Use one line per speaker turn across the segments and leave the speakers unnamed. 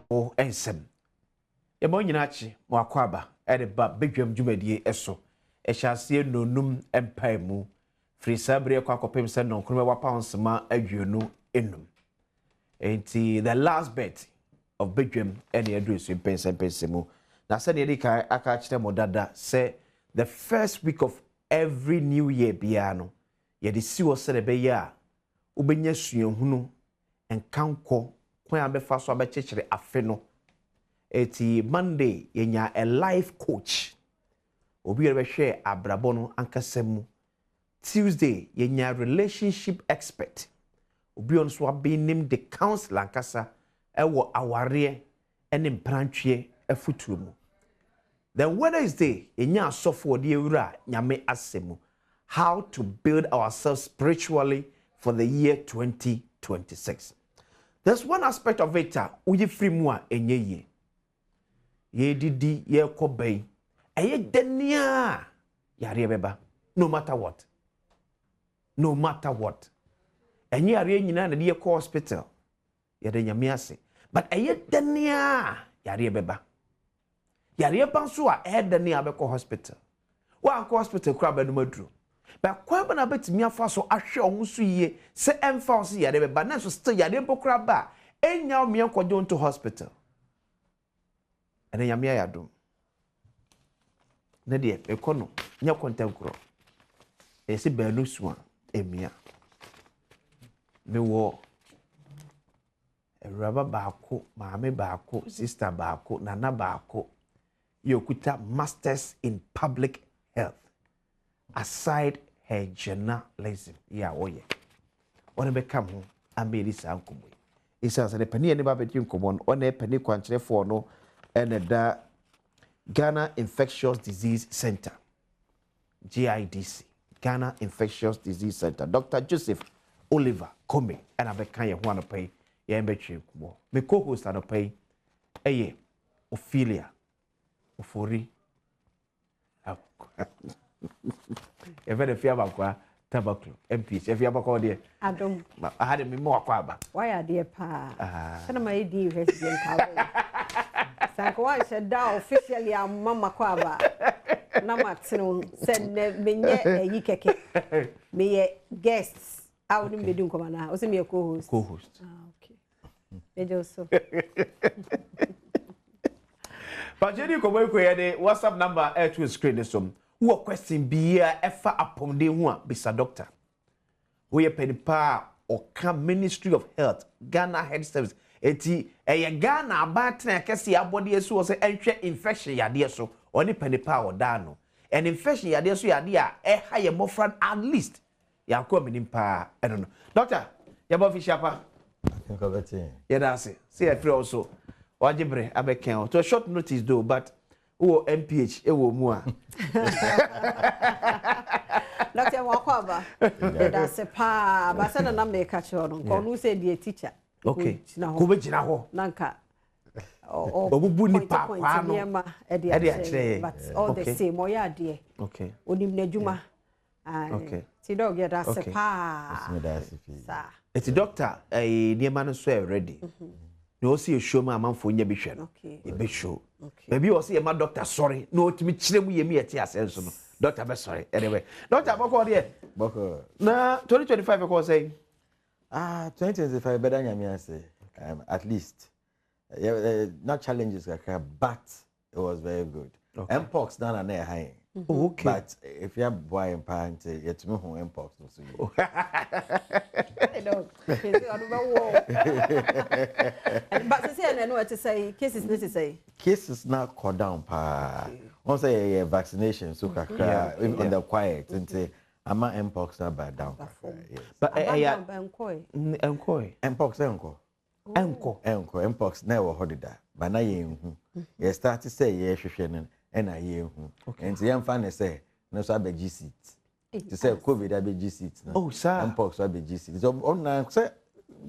o ensem ye mo nyina chi mo akwaba e de ba bedwam dwumadie eso e hyase nonum empaimu free sabre kwa kopem se non krobe wapa onsema adwenu enum enti the last bet of bedwam ene address Mpensenpensemu na se ne kai aka kire mo dada se the first week of every new year biano ye de si wo se de be ya ubenya suahunu enkanko kwan abefa so abechekere afe no eti Monday yenya a life coach obi ere hwe abrabo no ankasemu. Tuesday yenya relationship expert obi on so abenim the counselor ankasa ewo aware ene mprantwe afutumu. Then Wednesday yenya asofo de ewura nyame asemu how to build ourselves spiritually for the year 2026. There's one aspect of it uyi free mu a enye ye. Ye didi ye kobay. Eye denia yare beba no matter what. No matter what. Enye yare nyina na ye ko hospital. Ye de nyame ase. But eye denia yare beba. Yare banso a denia be ko hospital. Wa ko hospital kra ba no madru. But kwaba na betimi afa so ahwe ohun so yiye se emfa so yare beba na so still yare bokra ba enya o me enkojo to hospital ene nyame ayadom na de ekono nya kontankro ese baanu suwa emia me wo ewraba baako maame baako sister baako nana baako yokuta masters in public health aside her journalism ya oye one be come ho ameli sankomo isa se pani ne ba be tinkomo one pani kwankyerefo no ene da Ghana Infectious Disease Center GIDC Ghana Infectious Disease Center Dr. Joseph Oliver Commey and abeka ye ho anopai ye mbetwe kumo me co-host anopai eye Ophelia Ofori if any fear about tobacco, MPs, if you have a call there,
Adom.
I had me more quaba.
Why are dear pa? Send my dear resident. Sanko, I said, thou officially are Mamma Quaba. Namaxon said, me ye keke. Me ye guests. I wouldn't be doing command. I was me a co host.
Co host.
Okay. It also.
But Jenny, come over here, the WhatsApp number air to screen some. Who question be here ever upon the one bisa doctor. We are penny pa or come Ministry of Health, Ghana Health Service. Eti Ghana about kesi abodi so say entry infection yade so oni penny pa or dano. And infection yade so yade higher more friend at least. Ya ko minim pa I don't know. Doctor, ya bo fi shapa. Yeah, that's it. See I feel also. Wajibre abeken. To a short notice though, but oh MPH ewo mu a
Dr. Wakwaba that's a pa ba se na make catch on ko no say the teacher
okay ko be gina ho
nanka
obubu ni pa kwa no
but all the same oya de
okay
onim na djuma
okay
ti dog get that's a pa sa
it's doctor niema no so ready no see you show me amanfo nya be hwe no e be show maybe o see my doctor sorry no timi kire mu yemi eti asenso no doctor be sorry anyway doctor boko there
boko
na 2025 ko say
2025 better nyame ase at least not challenges but it was very good mpox down na high
okay
but if you have boy and parent yet me who mpox no so you
I don't but say no to say cases need to say
cases now cut down pa once a vaccination so kakra on the quiet and say ama mpox na bad down yes
but
enko mpox na we hodida ba na ye hu ye start say ye hwehwe no na ye hu enti ye mfa ne say no so abegi seat to say covid abegi seat na
oh sir
mpox abegi seat so on na say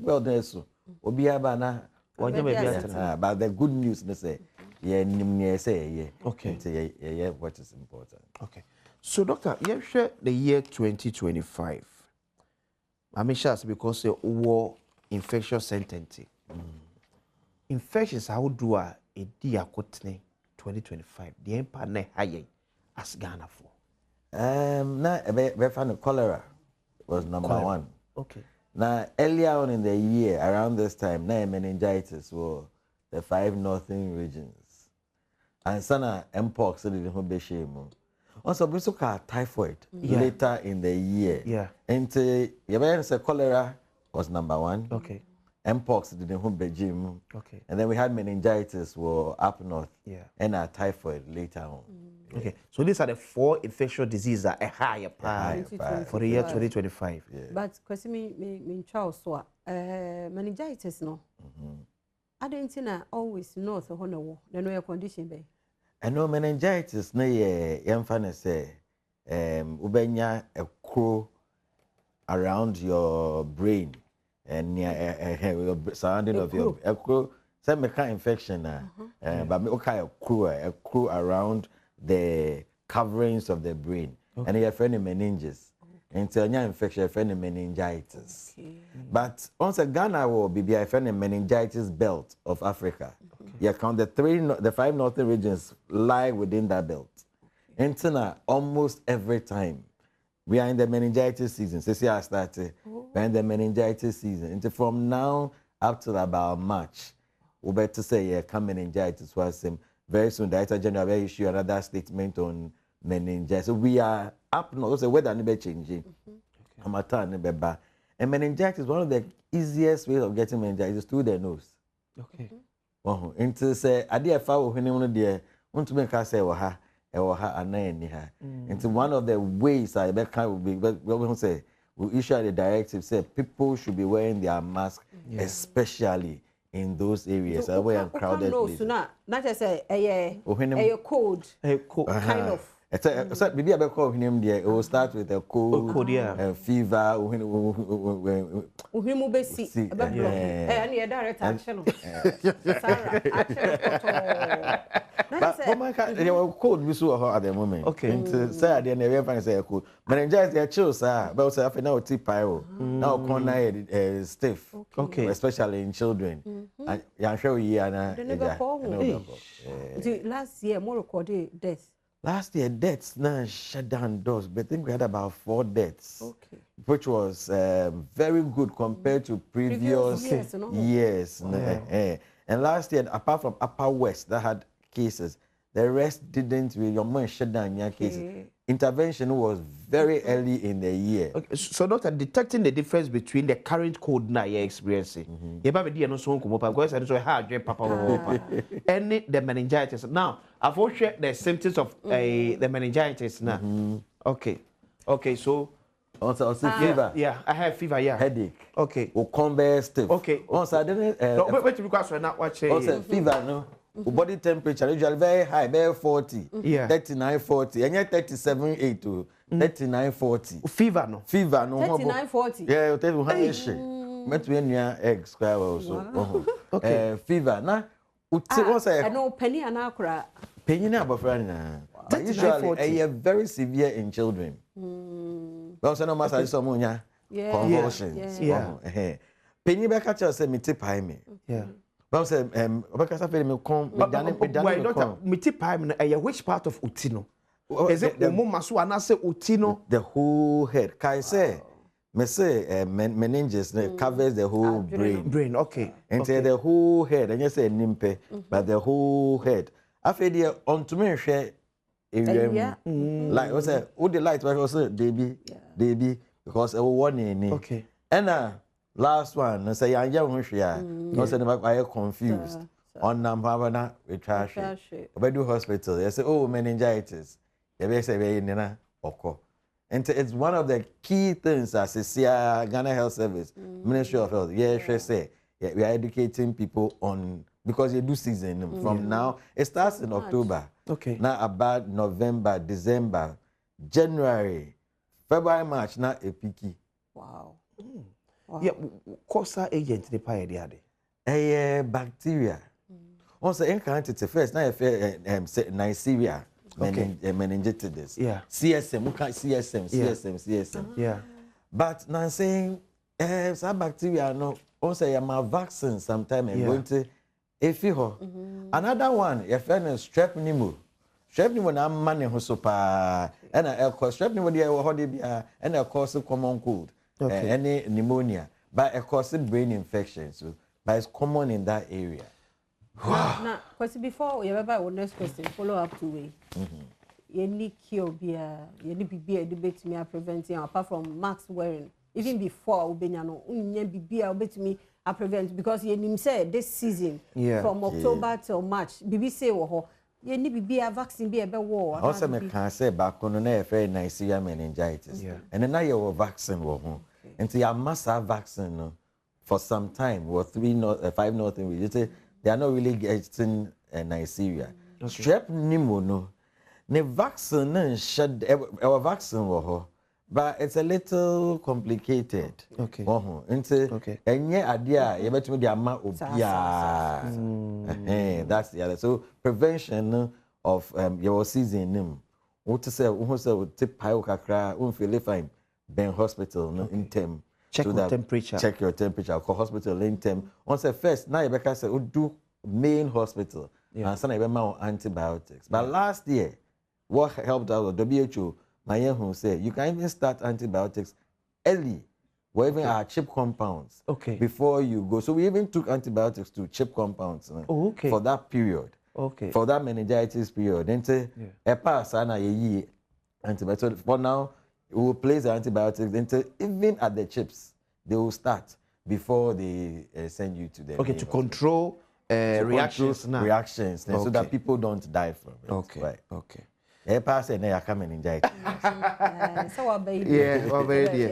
well there so obi aba na but the good news na say ye nim say ye
okay
ye what is important
okay so doctor you share the year 2025 I mean sure because war infectious sentence infections how do a edi akotene 2025 the empire na high as Ghana for
na be find cholera was number one.
Okay.
Now earlier on in the year around this time na meningitis were the 5 northern regions and sana mpox did the be shame. Also we saw typhoid later in the year.
Yeah.
And say cholera was number one.
Okay.
Mpox did the regime.
Okay.
And then we had meningitis were up north.
Yeah.
And typhoid later on.
Okay. So these are the 4 infectious diseases that are higher for the year 2025.
Yeah.
But because me child so meningitis no. I don't think always north or no. Then no condition be.
I know meningitis na ye yemfa say ubenya a crow around your brain and your surrounding of your a crow some kind infection but me okay a crow around the coverings of the brain and you have any meninges until your infection have any meningitis. But once a Ghana will be a meningitis belt of Africa. You count the 5 northern regions lie within that belt. And almost every time we are in the meningitis season. Since I started, we're in the meningitis season. And from now up to about March, we better say yeah, come meningitis was very soon. Director General will issue another statement on meningitis. So we are up now. So weather never changing. And meningitis is one of the easiest ways of getting meningitis through the nose.
Okay.
Into say idea foul when you there want to make us say waha and into one of the ways I bet will be we say we issue the directive say people should be wearing their mask especially in those areas where crowded places.
Not just a cold kind of.
It's maybe I call him there. It will start with a cold, fever. But cold we saw at the moment.
Okay.
And say I didn't ever say cold. Meningitis they chill, sir. But say after now tea pyro. Now corner stiff.
Okay.
Especially in children. And I'm sure we are now.
Last year more recorded death.
Last year, deaths now shut down doors, but I think we had about 4 deaths, which was very good compared to previous years. And last year, apart from Upper West that had cases, the rest didn't really shut down your cases. Intervention was very early in the year.
Okay. So not detecting the difference between the current cold now you're experiencing. You probably no so because I hard papa any the meningitis. Now I've watched the symptoms of the meningitis now. Okay. Okay, so
also fever.
Yeah, I have fever, yeah.
Headache.
Okay.
Or combat stiff.
Okay.
Also I didn't
wait because we're not watching.
Also fever, no. Body temperature usually very high, very 40, 39, 40, and yet 37, 8 to 39, 40.
Fever, no?
39, 40.
Yeah, you tell me how is she? Met me near eggs, also. Okay. Fever. Now,
I know penny and akra.
Penny na friend. Usually, very severe in children. Well, so no matter someone convulsions.
Yeah.
Penny back at you say me tip high me.
Yeah.
But say because I feel me come
which part of Utino? Is it Omomasu and I say Utino?
The whole head. Kai say me say meninges covers the whole brain.
Okay.
And say the whole head and you say nimpe but the whole head. I feel there on to me share like I say all the light was baby because I warning.
Okay.
And last one, I say I'm young here. No say I confused. On number we trash it. But do hospital. They say oh meningitis. They say we nina oko. And it's one of the key things as a Ghana Health Service, Ministry of Health. Yeah, say we are educating people on because you do season from now. It starts in October.
Okay.
Now about November, December, January, February, March. Now a picky.
Wow.
Wow. Yeah, causa agent the pie the other.
Bacteria. Also, incarnate first. Now Neisseria, meningitis.
Yeah.
CSM. We can't CSM.
Yeah.
But now saying some bacteria no. Also, my vaccine sometime going to Efiho. Another one, your friend is strep pneumo. Strep pneumo na money who pa and a cause strep pneumo there or and a cause of common cold. Any pneumonia, but a cause of brain infection. So, but it's common in that area.
Now, question before you ever next question, follow up to way. You need cure beer, you need be a debate me preventing apart from mask wearing. Even before Ubenyano, be a bit me a prevent because you said this season from October till March, BBC or you need be a vaccine be a better war.
Also, I can say back on a very nice meningitis. And then now vaccine war home. And so you must have vaccine for some time, or 5 nothing. You say they are not really getting Nigeria. Strep pneumo no. The vaccine shed our vaccine war. But it's a little complicated. Okay. And yeah, idea, you better the amount of that's the other. So prevention of your season. What to say? Who take pile kakra? Feel fine. Ben hospital in term.
Check your temperature.
Check your temperature. Call hospital in term. Once first, now you better say do main hospital. And some you better antibiotics. But last year, what helped out the WHO? My who say you can even start antibiotics early, or even our chip compounds. Before you go. So we even took antibiotics to chip compounds for that period. For that meningitis period. Then say a pass and a year antibiotics. For now, we will place the antibiotics until even at the chips they will start before they send you to the
to control reactions
so that people don't die from it. Pass and they are coming in jail.
So baby.
Yeah, baby.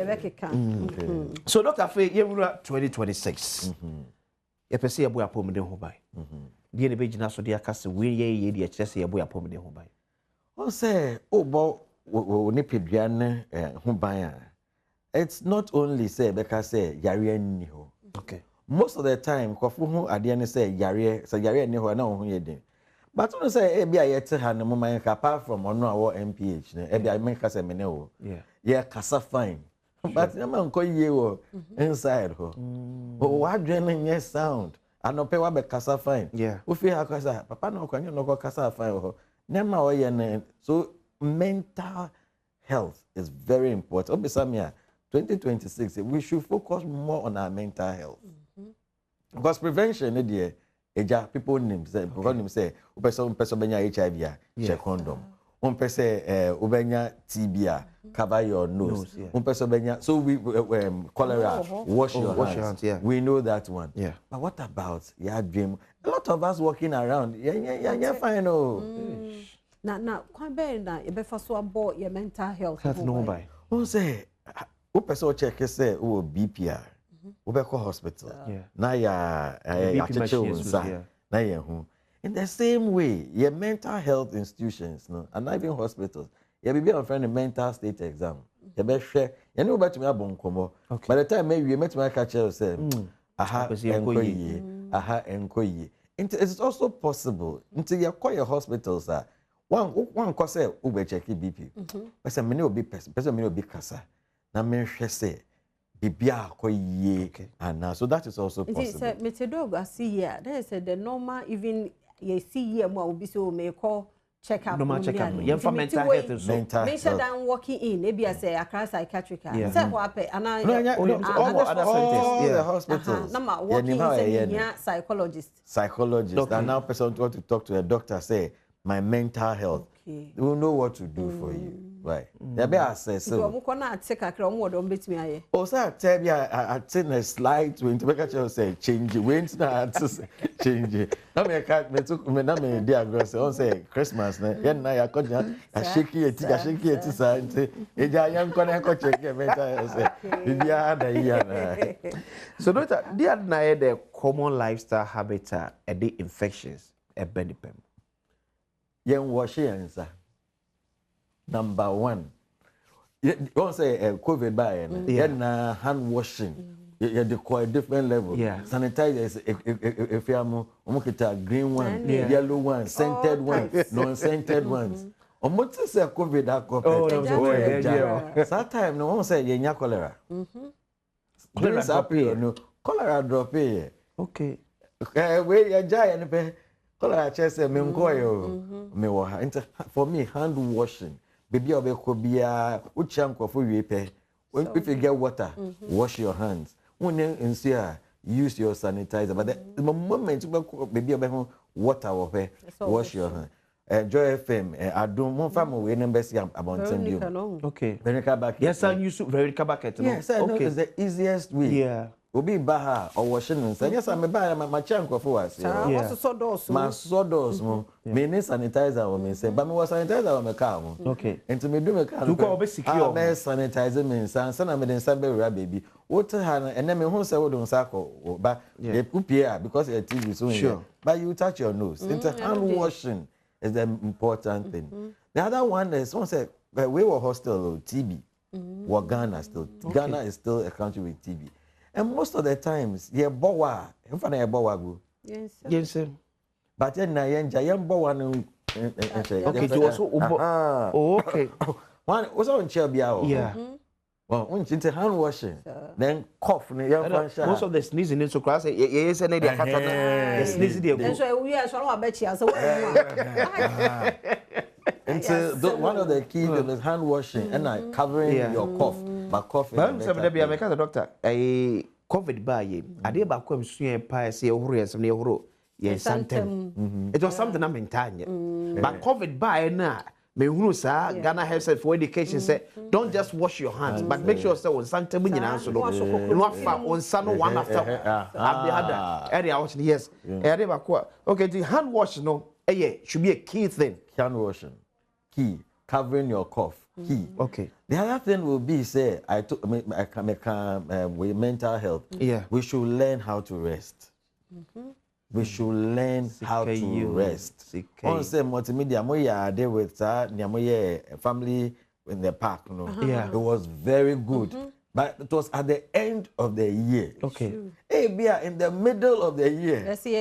So Dr. Faye, you 2026. You perceive a boy upon the home by. The Begina so dear Castle, we ye chessy a boy upon the home by.
Oh, say, oh, bo, nipidian, home. It's not only say, because say, Yarian Niho. Most of the time, Kofu at the end say, Yari, so Yarian Niho, no, who you did. But when I say ebi ayete ha no moment apart from ono awo MPH na ebi I make kasa mene wo kasa fine but na man ko yie wo inside ho o wadwe na nye sound anope wa be kasa fine o fi ha kasa papa na kwanye no ko kasa fine ho na ma o ye na so mental health is very important. Obisamia 2026 we should focus more on our mental health because prevention there people name say person benya HIV check condom. Person ubenya TB cover your nose. Person benya so we cholera wash your hands. We know that one. But what about your dream? A lot of us walking around. Yeah, fine.
Now, quite bad now. You better so about your mental health.
No by. Who say? Who person check say BPR? Ubeko hospital. Na ya na ye hu. In the same way, your mental health institutions, no, and not even hospitals, you be on friend mental state exam. You be share. You know about me abon komo. By the time maybe you met my catcher say, aha enkoyi. It's also possible until you call your hospitals. One cause say ube check BP. Person many will be person many will be kasa. Na me say. And so that is also possible. It's a
methodog I see here. They said the normal even you see here more will be so may call check up.
Normal check up. Yeah, for mental health is so.
Make sure that I'm walking in. Maybe I say a class psychiatric. Is that what happened? And I
the hospitals.
Number walking in psychologist.
Psychologist. And now person want to talk to a doctor say my mental health. They will know what to do for you. Right. They be assess. So sir, tell me I take a slide to make sure say change. Wait na change. Na me cat me took me na me dey aggress. On say Christmas na. Yen na ya ko shake it sa nti. Eja yan ko na ko check mental health say. Bibia da ya na.
So doctor, there na the common lifestyle habits are the infections e benipem.
Yen wash hands. Number one, you don't say COVID by hand washing. You require different level. Sanitizers, if you have green one, yellow one, scented one, non-scented ones. Or what is a COVID that sometimes no one say you cholera. Cholera drop here. Okay. We enjoy and pay. Call I chest me nkoyo. Me wo ha. For me, hand washing. Baby obekobia, uchanko for we pay. If you get water, wash your hands. When you use your sanitizer. But the moment baby water wash your hands. Joy FM, Adom mo family we number see about them.
Okay.
Veronica back.
Yes, I use Veronica bucket.
Yes, I know it's the easiest way.
Yeah.
Obi baha or washing and say yes, I'm a buy my chanko for us.
Yeah.
My sawdust mo. Me need sanitizer or me say, but me was sanitizer or me car.
Okay.
And to me do me car.
You call be secure.
Me sanitizer me san me den san be baby. What and then me who say we don't sako but they put here because the TV so sure. But you touch your nose. Into hand washing is the important thing. The other one is one said we were hostel TB. Or Ghana still. Ghana is still a country with TB. And most of the times, ye bowa, in front of bowa go.
Yes, sir.
Yes, sir.
But then na yam bowa no.
Okay, to also. Oh, okay.
One was on chair biao.
Yeah.
Well, when into hand washing, then cough.
Most of the sneezing in so class. Yes, and they are sneezing there.
And so we are sure bet you as
a one of the keys is hand washing and covering your cough. But coughing.
But some of them, the doctor, a COVID by ye. I did about come soon, pie, say, oh, some near horo. Yes, something. It was something I'm in time. But COVID by now. Me who say Ghana Health Service for Education say don't just wash your hands, but make sure say on Santa Munyina answer no fa on Sano one after the other area watching yes area ba okay the hand wash no should be a key thing.
Hand washing key, covering your cough key.
Okay,
the other thing will be say I with mental health, we should learn how to rest. We should learn how to rest. On say multimedia, I did with family in the park. It was very good. But it was at the end of the year.
Okay.
Hey, we are in the middle of the year.
Let's see.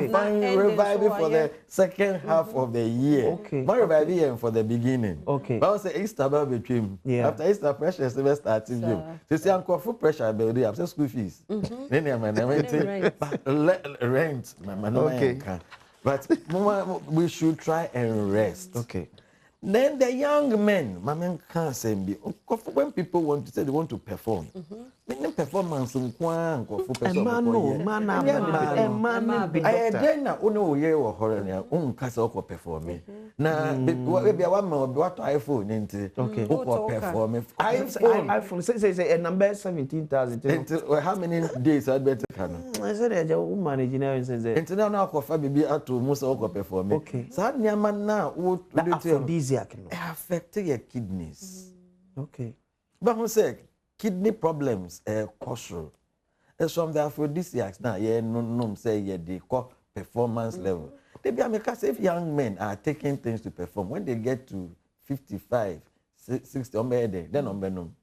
Find reviving for the second half of the year.
Okay.
But reviving for the beginning.
Okay.
But I say Easter between. After Easter pressure is starting. So see, I'm full pressure building. I'm school fees. Then rent. Okay. But we should try and rest.
Okay.
Then the young men, Maman can't say, when people want to say they want to perform, then performance in Kwan, I then no year or horror, castle performing. Now, maybe one more what iPhone into performing.
iPhone says a number 17,000.
How many days I better can
I said, a woman engineering says,
internal coffee be out to most of performing. Okay, so man now would
these
affect your kidneys.
Okay.
But who said kidney problems causal? It's from the aphrodisiacs now. No say the performance level. They be because if young men are taking things to perform, when they get to 55, 60, then on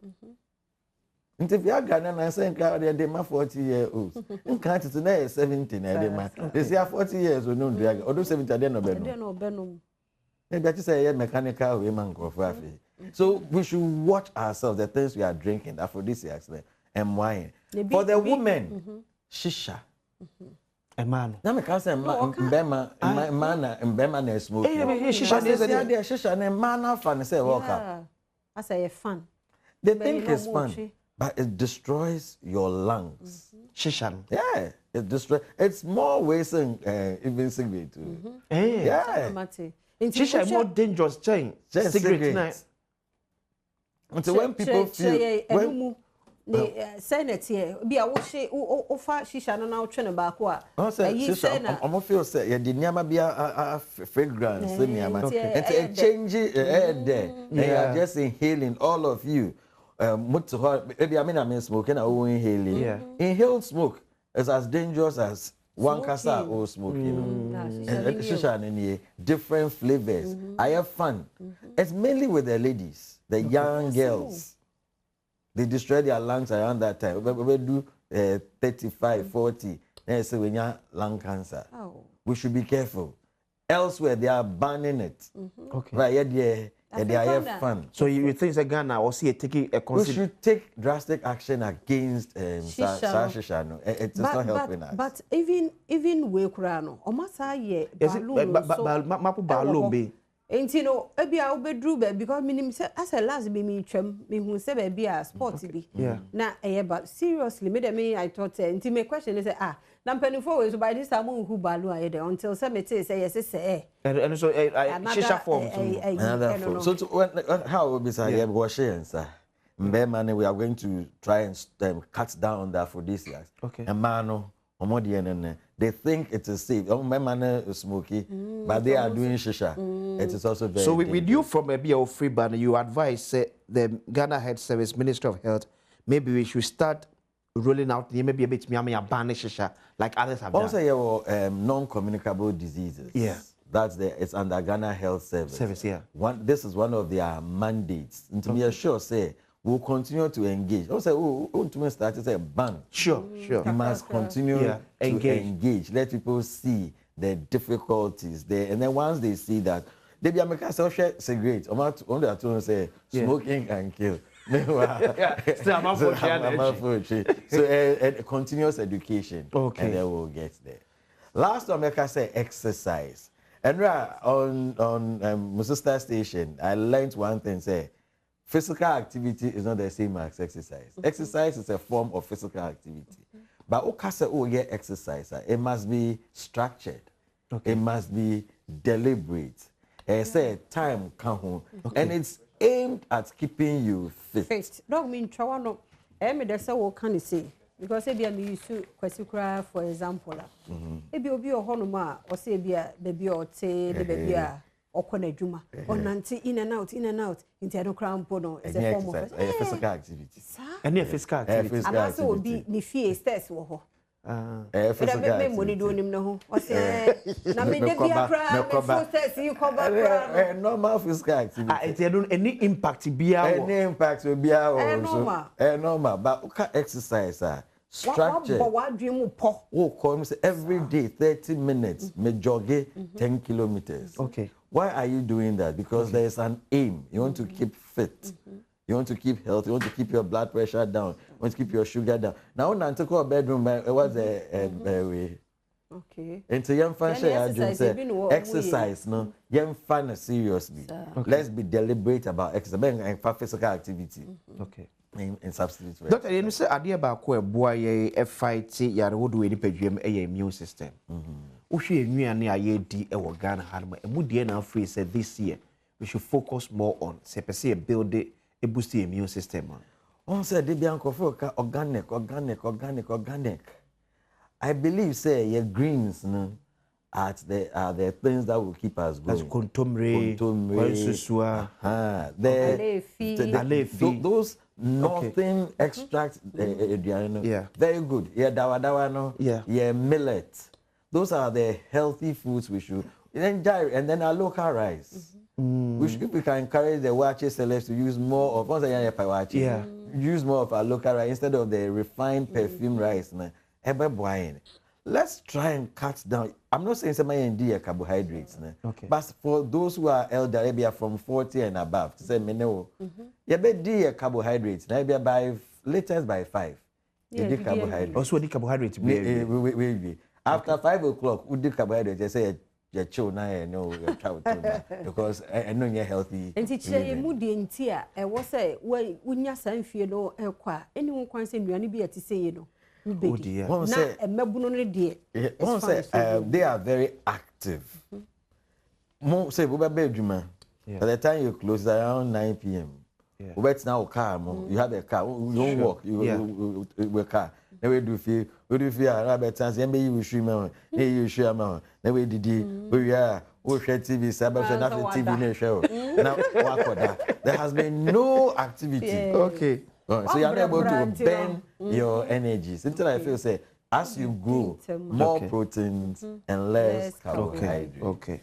if you are Ghana and saying they are 40-year-olds, in country today 70, they say 40 years we don't drag, or 70 they no benum. Maybe I just say mechanical women go for so we should watch ourselves, the things we are drinking, aphrodisiacs and wine. For the women, shisha.
A man.
Now me can't say man and smoke. Shisha and man fun say walk.
I say fun.
They think it's fun, but it destroys your lungs.
Shisha.
Yeah, it destroys. It's more ways than even cigarette too. Yeah.
Shisha is more dangerous chain. Cigarette.
Until when people feel when
Senate here, be a washi ofa shisha no now train back what.
I'm feel say you did never be a fragrance. It's a change there. They are just inhaling all of you. Maybe I mean smoking or inhaling. Inhaled smoke is as dangerous as one casa or smoking. Shisha and different flavors. I have fun. It's mainly with the ladies, the young girls. They destroy their lungs around that time. We do 35, 40. Then say when you have lung cancer. We should be careful. Elsewhere they are banning it.
Okay.
Right here, they are fun.
So you think that Ghana or see taking a
we should take drastic action against shisha. No, it's not helping us.
But even we kurano, omasa ye
balloon be.
And you know, ebi a obedru be because minim say as a last be me twem me hu say be a sport be.
Yeah.
Na but seriously me I thought until my question is na mpanifo we so by this time who balloon aye there until say me say yes say
and so shisha form
another form. So how will be say because sir man we are going to try and cut down on that for this year.
Okay.
And man they think it is safe. My man is smoky, but they are doing shisha. It is also very.
So with you from a BO free ban, you advise the Ghana Health Service, Ministry of Health, maybe we should start rolling out maybe a bit ban shisha like others have done.
Also, you non-communicable diseases.
Yeah.
It's under Ghana Health Service.
Yeah.
This is one of their mandates. And to be sure, say we'll continue to engage. Also, to start to say ban.
Sure.
You must continue to engage. Let people see the difficulties there, and then once they see that, they be a make us share cigarettes. Only at all say smoking can kill. So continuous education.
Okay.
And then we'll get there. Last time I say exercise. And on my sister station, I learned one thing. Say physical activity is not the same as exercise. Exercise is a form of physical activity. But exercise, it must be structured. Okay. It must be deliberate. Say time come and it's aimed at keeping you fit.
Don't mean trawano. That's what can say. Because if you use kwasikura for example, if you be a honoma or say be a baby or say the baby or konejuma or nanti in and out into a crown pono is a form of
physical activity.
And a physical activity.
And also will be the fear test wo. Money do him no. Or say na me dey be a crowd test you cover
normal physical activity.
It don't any impact be
any impact will be normal but exercise structure. Every day 30 minutes me jogge 10 kilometers.
Okay.
Why are you doing that? Because there is an aim. You want to keep fit. You want to keep healthy. You want to keep your blood pressure down. You want to keep your sugar down. Now when I took a bedroom, it was a way.
Okay.
And so young fan exercise, no, young fan seriously. Okay. Let's be deliberate about exercise and physical activity.
Okay.
In substitute.
Doctor, you say idea about ko boy a fight yare wo do any pedwem immune system. Uhwe nnuane aye di e wo Ghana hanma emu de na free say this year we should focus more on say per se build a boost the immune system.
On say de bianco for organic. I believe say your greens no are the things that will keep us going.
That's contomre, susua,
those nothing extract yeah, very good. Yeah, dawa no. Yeah, millet. Those are the healthy foods we should enjoy, and then our local rice. We can encourage the wache sellers to use more of use more of our local rice instead of the refined perfume rice. Let's try and cut down. I'm not saying somebody carbohydrates, but for those who are elderly, from 40 and above, to say you carbohydrates. Now by latest by 5. You carbohydrates.
Also, the carbohydrates.
After 5 o'clock, we do carbohydrates. They say you chill now, because I know you're healthy.
And it's a moody and tear. I was say, well, when you're saying fear no, anyone can say you be at to say you know.
Oh dear. They are very active. Say, by the time you close around 9 p.m. What's now car? You have a car. You don't walk. You will car. Then we do feel. Rabbit chance. Then you swim. You swim. Then we did. We are. We share TV. Sabbath TV show. Now there has been no activity.
Okay.
So you are able to burn your energies. Until I feel say, as you grow, more proteins and less carbohydrates.
Okay.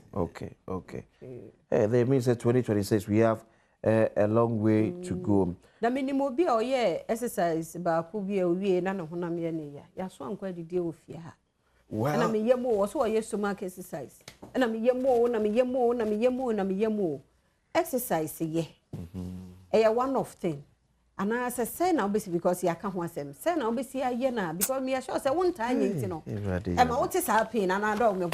That means that 2026 we have a long way to go.
The minimum be or exercise about could be a way none of Honamia. Yaswan quite deal with ya.
Well,
and I mean, yemo, so I used to mark exercise. And I mean, yemo. exercise ye one of thing. And I say now because you can't want them. Say now na because me sure say one time you know. Am what is happening and I don't know.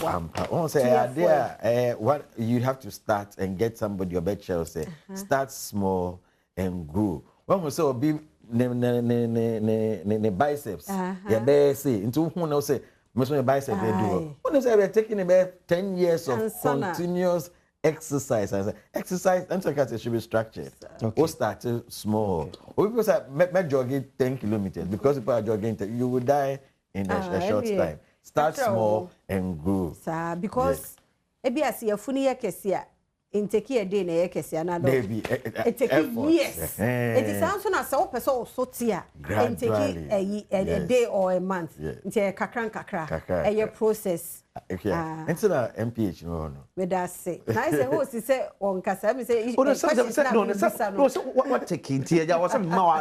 Say what you have to start and get somebody your bed shall say. Start small and grow. When we say be ne biceps. Yeah, they say into who know say most of your biceps they do. When they say we're taking about 10 years of continuous exercise. Exercise, it should be structured. Or start small. Or people say, jogging 10 kilometers. Because people are jogging, you will die in a short time. Start small and grow.
Because maybe I see a funny kesia in take a day na kesia na do. It take years. It is also na so person so tia. And take a day or a month. Into a kakra. A process.
Okay. Into the MPH no.
Me da say. Na say who say on kasa me say
no what taking tia ya was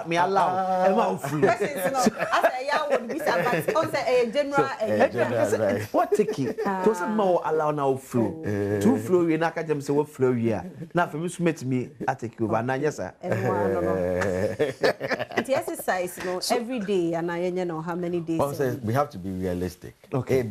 me allow e ma free.
I say ya would be but on say a general
what taking to say ma allow now flow. Two flow we na ka jam say what flow here. Na for me so met me I take over na yes sir.
It exercise no every day and I know how many days.
We have to be realistic. Okay.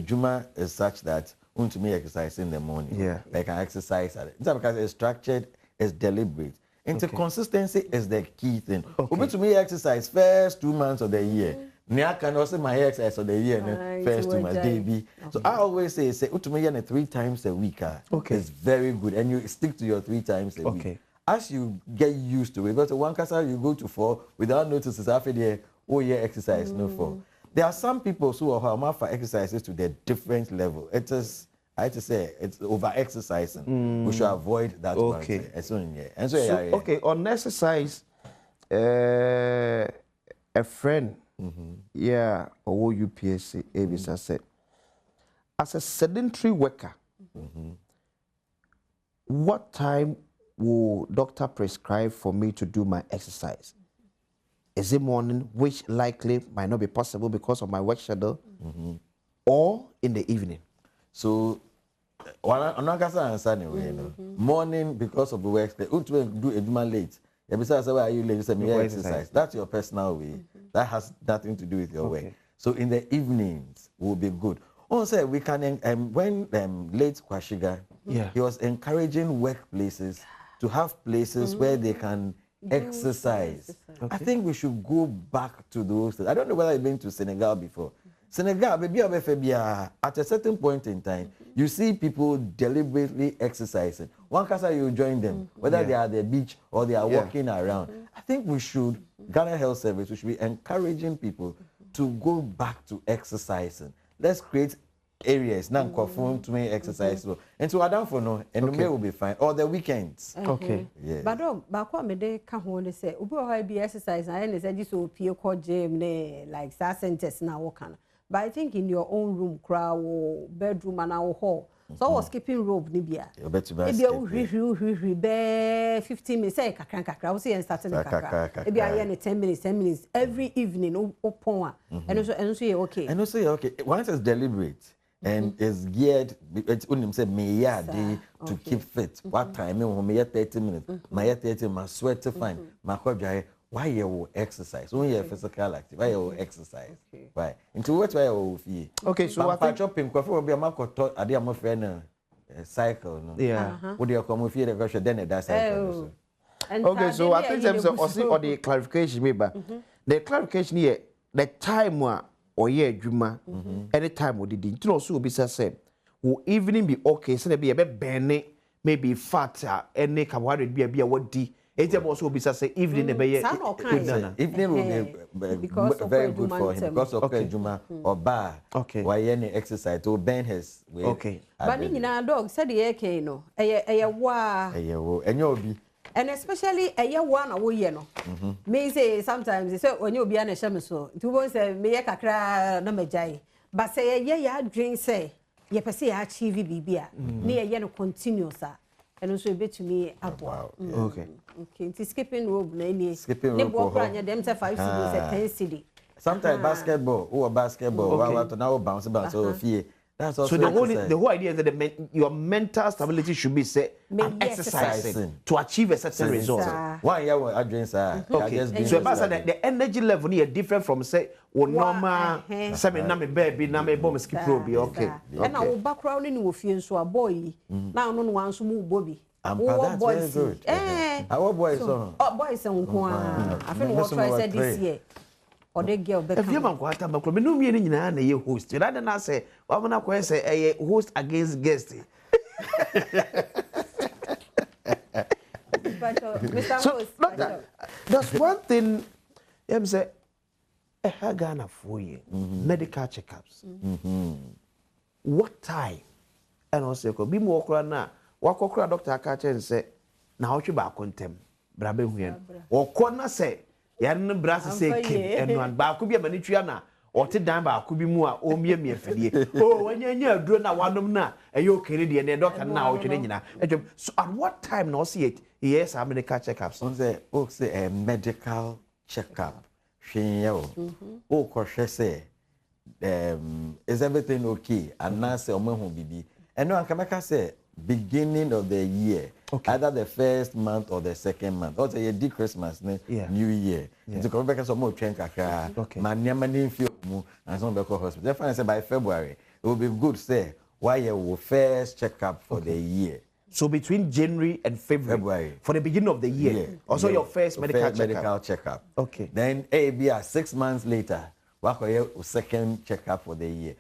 Juma is such that to me exercise in the morning.
Yeah.
They can exercise at it. It's because it's structured, it's deliberate. Into consistency is the key thing. Okay. To me exercise first 2 months of the year. I can also my exercise of the year first 2 months. Okay. So I always say to me 3 times a week. It's very good. And you stick to your 3 times a week. As you get used to it, because one casa you go to 4 without notices after the whole year exercise, no 4. There are some people who are for exercises to their different level. It is, I have to say, it's over exercising. We should avoid that.
Okay.
And so,
okay, on exercise, a friend, or UPSC, Abisa said, as a sedentary worker, what time will doctor prescribe for me to do my exercise? Is it morning, which likely might not be possible because of my work schedule, or in the evening?
So, I'm not going to answer anyway. Morning, because of the work, they do a demand late. Besides, why are you late? You say, me exercise. That's your personal way. That has nothing to do with your work. So, in the evenings, will be good. Also, we can, when late Kwashiga, he was encouraging workplaces to have places where they can exercise. I think we should go back to those. I don't know whether you've been to Senegal before. Senegal, maybe at a certain point in time, you see people deliberately exercising. One casa you join them, whether they are at the beach or they are walking around. I think we should, Ghana Health Service, we should be encouraging people to go back to exercising. Let's create areas now to make exercise and so Adam for no and the day will be fine or the weekends.
Okay.
Yeah.
But what me dey can hold say ubi be exercise and I say this will pay call gym like that centers now work. But I think in your own room, crowd or bedroom and our hall. So I was skipping rope nibia.
You bet you
be 15 minutes say kakra. I was saying starting kakra. Maybe I hear 10 minutes every evening upon and so you're okay.
And also you're okay. Once it's deliberate and it's geared, it's only say me day to keep fit. What time? Me 30 minutes. My 30 my sweat to fine. My dry. Why you exercise? When you physical active, why you exercise? Why? Into what way you feel?
Okay, so I think
chopping coffee will be a mark or I did my friend cycle. No?
Yeah.
Would you come with you the question then that cycle?
Okay, so I think there's or the clarification maybe. The clarification here, the time or year Juma, any time would it also be said. Will evening be okay? So there be a bit burning, maybe fatter, any can be a what D. It's also be say evening
evening will be very good for him because of Juma or bar.
Okay.
Why any exercise to burn his way.
Okay.
But in our dog said the AK no. And especially a year one away no. May say sometimes they say when you be an a so to one say me kakra no mejai. But say ya drink say ye per se achieve bibia. Near yen continue sir. And also a bit to me
wow.
Okay.
Okay, skipping rope na
skipping rope
them say 5 cedis 10 cedi.
Sometimes basketball, basketball, now bounce so fear That's also
so the whole idea is that your mental stability should be exercising to achieve a certain result.
Why you are doing so?
Okay. So about the energy level is different from say normal say na me baby na me bomb skip robe. Okay.
And our background in Wofian so a boy. Now no one so move Bobby.
That's very good. Our boys on.
Oh boys on I think what I said this year. Or the girl back.
If you man go ata makro me no me nyina na ye host. Rather na say wa na ko say a host against guest. So that's one thing. I'm say a Ghana for you medical checkups. What time? And also ko bi mo okra na wakokra doctor aka chen say na hotwe ba kontem brabe huyen. Okona say yan brass say kim enu ba ko bi amani twia na ote dan ba ko bi mu a o mie fedie o wanyanya aduro na wanom na eyo kere de ne doctor na o twene nyina so at what time no see it yes medical checkups
on say a medical checkup hwen o ko hwe say is everything okay and na say o mahu bibi eno anka meka say beginning of the year, either the first month or the second month. Also, you do Christmas, New Year. To come back and some more train kakra. Man, never feel mu and some back hospital. Therefore, I say by February, it will be good. Say why you will first check up for the year.
So between January and February, for the beginning of the year, also your first medical checkup. Okay.
Then be 6 months later, what your second checkup for the year.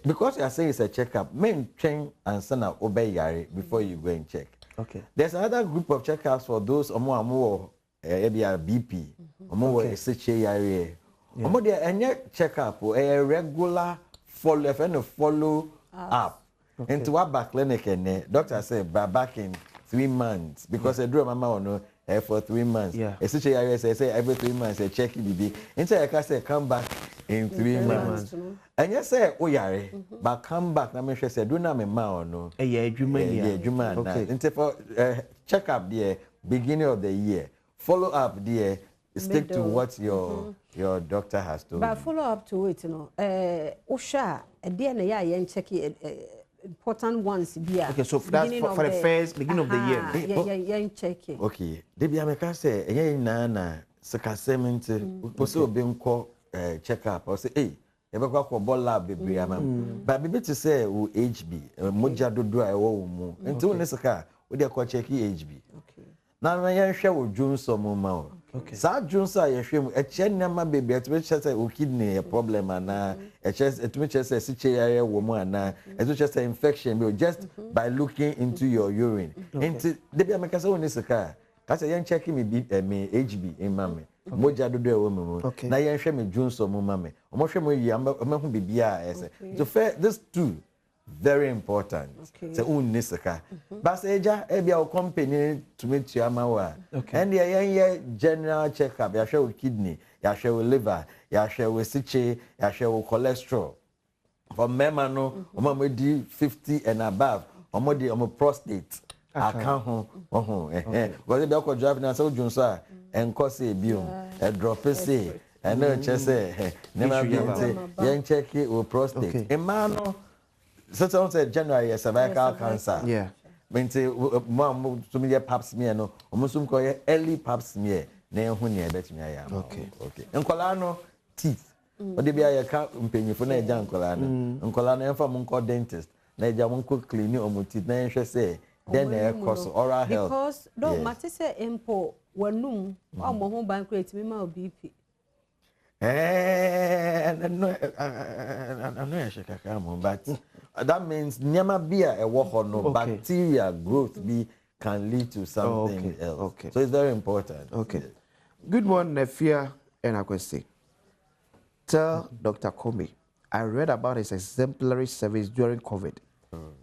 Because you are saying it's a checkup, main train and send out obey yari before you go and check.
Okay.
There's another group of checkups for those more BP, more SHA yari. Omo there any checkup or a regular follow up. Into what back clinic and doctor said back in 3 months because I drew my mama for 3 months. Yeah. SHA say every 3 months I check it. Into I can say come back in 3 months. And you say, oh, yare, but come back. Now, I said, do not me ma no.
Yeah,
Juma. Okay. And for check up there, beginning of the year, follow up there, stick to what your doctor has told.
But follow up to it, Osha, at the end, yeah, check important ones.
Okay, so that's for the first beginning of the year.
Yeah, check it.
Okay, Debbie, I say, na sakasement, also being called check up or say, hey. Ebekwa ko bola bebre ama ba bibi to say wo HB moja dodo a ewo mu nti wo ne sika wo de ko check HB na na yan hwe wo dwunso mu ma o sa dwunso a ye hwe mu e che nema bebre to be say o kidney problem ana e che to me say siche yare wo mu ana e to say infection be just by looking into your urine nti de bia meka say wo ne sika ka say yan check me HB in mame moja dodo e wo mu na yan hwe me dwunso mu mame so these two very important. So unisaka. But eja ebia company to meet your amawa. And the general checkup. Ya share with kidney, ya share with liver, ya share with siche, ya share with cholesterol. For mema no, omo di 50 and above. Omo di prostate. Account because if you drive na so junsa and cause a biom, a drop say. I know just say never been check it with prostate. A man, so say January cervical cancer.
Yeah.
When say mom to me pap smear no, almost call early pap smear. Na hu ne bet me aya. Okay. Nkola no teeth. But they be aya ka mpenyi fo na eja nkola no. Nkola no emfa mo dentist. Na eja mo clean omo teeth na hwe say then e cause oral health.
Because don't matter say empo wanum omo ho ban create me ma BP.
But that means nyama bia e wo no bacteria growth can lead to something else. Okay. So it's very important.
Okay. Good morning, Nefia and Akwesi. Tell Dr. Commey, I read about his exemplary service during COVID.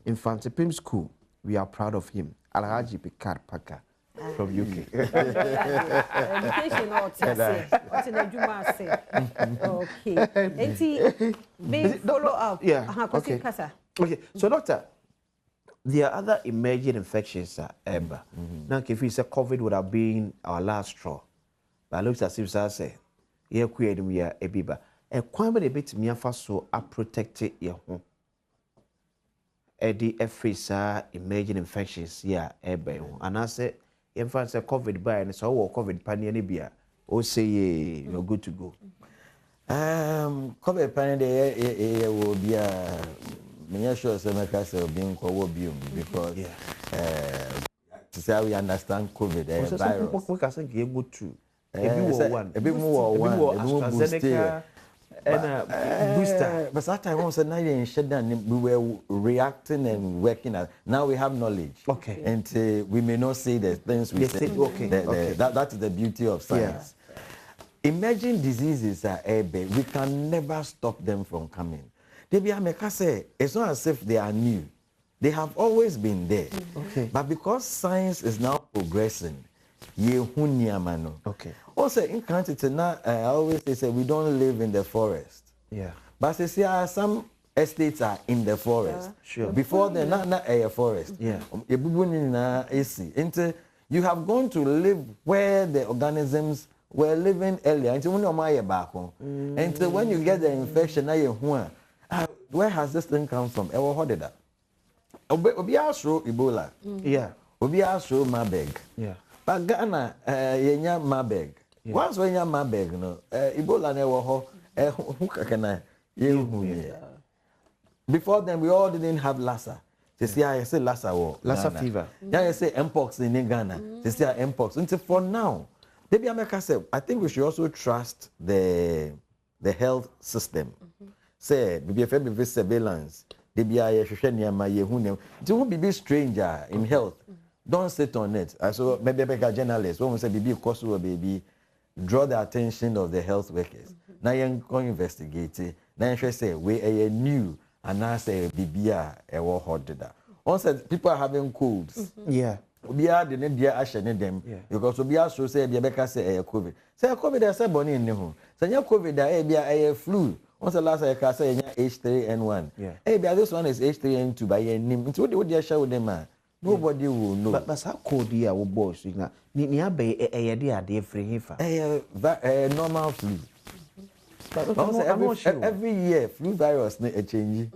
In Mpensenpensemu School, we are proud of him. Alhaji Picard Paka. From UK.
Education or what's in the Juma say? Okay. Maybe follow up.
Yeah. Okay. Okay. So, doctor, there are other emerging infections, Ember. Now, if we say COVID would have been our last straw, but it looks as if I say, yeah, we are a biba. A quite a bit me so are protected your home. edi efree emerging infections here ebe ho anase yemfa say covid by and so covid pania ne bia o say you're good to go.
COVID pania de will be me sure say make us being ko because to say we understand COVID virus.
We can say you go to a bit
more
AstraZeneca and booster.
But that time once now in shutdown we were reacting and working at. Now we have knowledge.
Okay.
And we may not say the things we say.
Okay.
That is the beauty of science. Yeah. Emerging diseases are big. We can never stop them from coming. It's not as if they are new. They have always been there.
Okay.
But because science is now progressing,
okay.
Also, in country now, I always say we don't live in the forest.
Yeah.
But see, some estates are in the forest.
Yeah. Sure.
Before they're not a forest.
Yeah.
You have gone to live where the organisms were living earlier. Until when you get the infection, where has this thing come from? Obi asked Ebola.
Yeah.
Obi asked Marburg.
Yeah.
But Ghana, yenya Marburg. Once when you Marburg, no, Ebola never ho, before then, we all didn't have Lassa. They say, I say Lassa war.
Lassa fever.
Yeah, I say Mpox in Ghana. They say Mpox. Until for now, maybe America said, I think we should also trust the health system. Say, maybe if every surveillance, they be a it won't be stranger in health. Don't sit on it. So maybe a journalist, when we say baby Kosovo baby, draw the attention of the health workers. Now you go investigate. Now you say we are new and now say baby a war hot that. Also people are having colds.
Yeah.
We are the media ashing them because we are so say Rebecca say COVID. Say COVID they say born in home. Say COVID there be a flu. Once the last I say H3N1. Yeah. Hey, this one is H3N2 by your name. It's what they share with them man. Nobody will know.
But how cold here our boys now? Ni abe a free hifa.
Normal flu. Every year flu virus a change.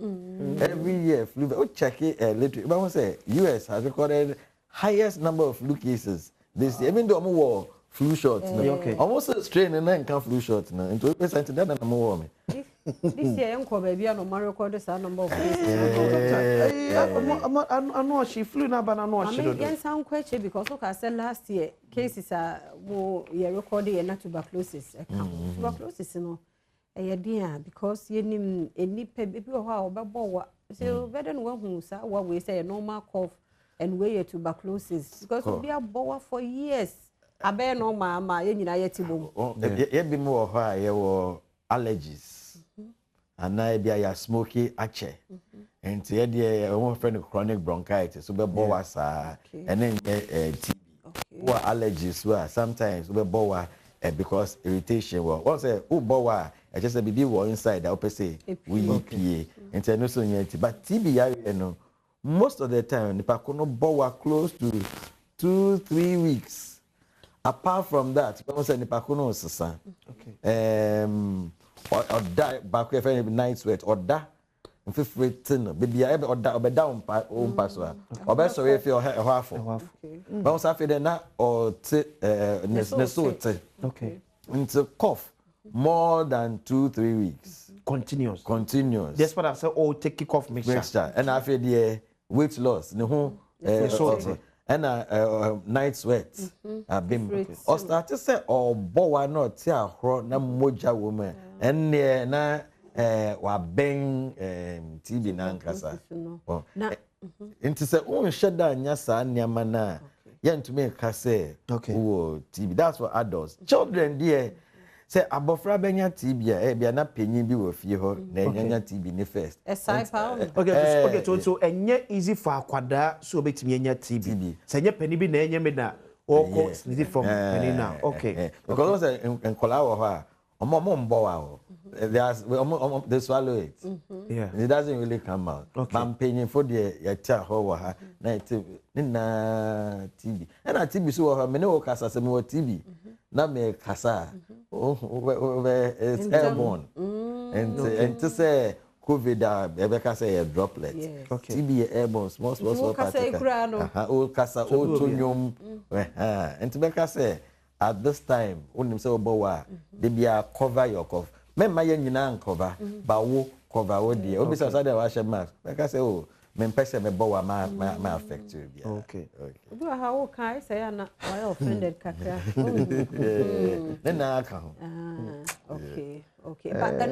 Every year flu. Oh, check it little. But I say US has recorded highest number of flu cases this year. Even though I'm war flu shots.
Okay.
Almost a strain and then can flu shots now. Into percent that and more me.
This year, Uncle Baby, and Mario recorded a number of cases.
I know she flew now, but I know she don't.
Yes, I'm question because look, I said last year cases are more recorded and not tuberculosis. Tuberculosis, you know, a dear because you need any people how about so better than one who say what we say a normal cough and wear tuberculosis because we are bored for years. I bear no mama, you know, yet
you be more high, you allergies. And now be a smoky ache. And today one friend of chronic bronchitis, so be boas and then TB. Or allergies were sometimes we boa because irritation. Well, once a boa, I just a baby war inside the upper say we PA and tell no so but TB you know most of the time the pacono boa close to 2-3 weeks. Apart from that, once the pacono is or die back if any night sweat or da fifteen baby I or down pass or best if you're half bounce after the na or
okay
into cough more than 2-3 weeks
continuous
that's
what I say take kick off mixture
and after the weight loss the whole and night sweats bim or start to say or bowa not tia hro na moja woman and na wa ben TB na nkasa nti say on sheda anya sa nyama na yentumi ka say wo TB that's for adults children there say abofra benya TB e bia na panyin bi wo fie ho na enya TB ni first
okay so enye easy for akwada so betimi enya TB say enye pani bi na enye me na oko easy from pani now okay
because en kola wo ha omo mbo wa ho they swallow it it doesn't really come out man panyin for the ya tia ho wa ha na it na TB and TB so wa me ne wo kasa se me wo TB na me kasa it's airborne and to say COVID, Rebecca say a droplet.
Yes.
Okay.
TB airborne, small particle. Old casa, old tunium. And Rebecca say, at this time, when you say Bowa, they be a cover your cough. Men my young cover, but wo cover, oh dear. Oh, besides, I wash a mask. Rebecca say, oh, Mpensenpensemu my affect you.
Okay.
Do how can I say I'm not offended, Kakra?
Then I come.
Okay. But then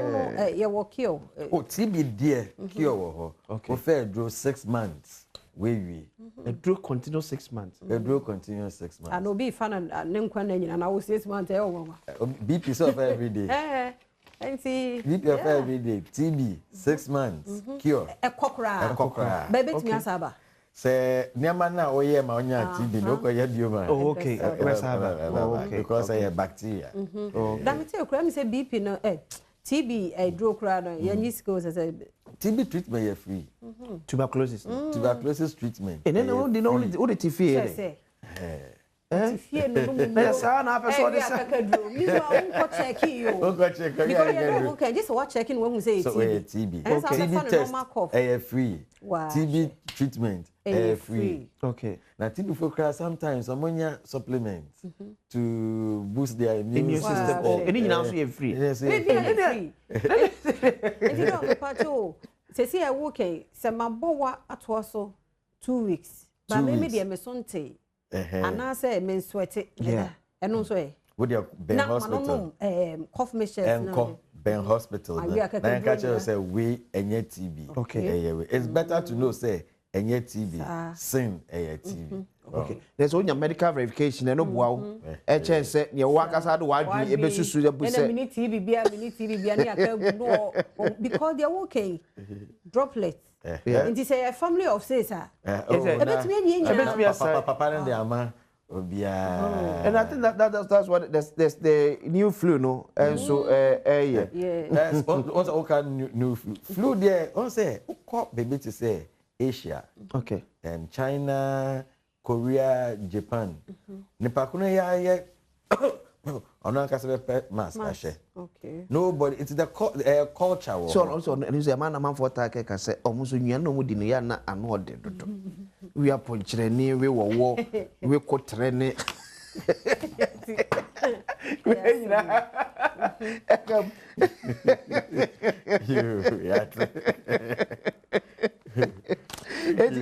you will kill.
Oh, TB dear, cure. Okay. For draw 6 months. We.
A draw continue 6 months.
A draw continue 6 months.
I know be fun and I was 6 months.
BP of every day.
And see,
BP of every day. TB 6 months. Cure.
A cockra. Baby to me, Saba.
Say, Niamana, oh, yeah, my TB, no,
oh, okay.
Okay. Because I have bacteria.
Let me tell you, crime say BP no, TB, a draw crowd, and this goes as a
TB treatment is free.
Tuberculosis.
Tuberculosis treatment.
And then all the TB.
If you
Yes, I
okay, just watch checking when we say
TB. TB test free. TB treatment free.
Okay.
Now TB for class sometimes ammonia supplements to boost their immune system.
Oh, any now free.
Yes,
free. You know, Pato. Say I okay. Say my boy at also 2 weeks. But maybe the mesonte. And I say men sweat it. Yeah. And also
with your Ben Hospital.
Cough measures.
Ben Hospital. Now catch you say we enye TB.
Okay.
It's better to know say enye TB sin TB.
Okay. There's only a medical verification and no wow. HS say you work as hard why you besusu the busse.
And mini TB no because they're okay. Droplets. It is a family of says
papa and the ama
and I think that's what there's the new flu no and so
yeah
that's also okay new flu there on say baby to say Asia,
okay,
and China, Korea, Japan nipa kuno ya ono ka se pe mask ashe.
Okay.
Nobody, it's the culture.
So also news a man for take ka say omuso nua no mudi no ya na ano de dodo. We are ponchireni we wo we kotrene.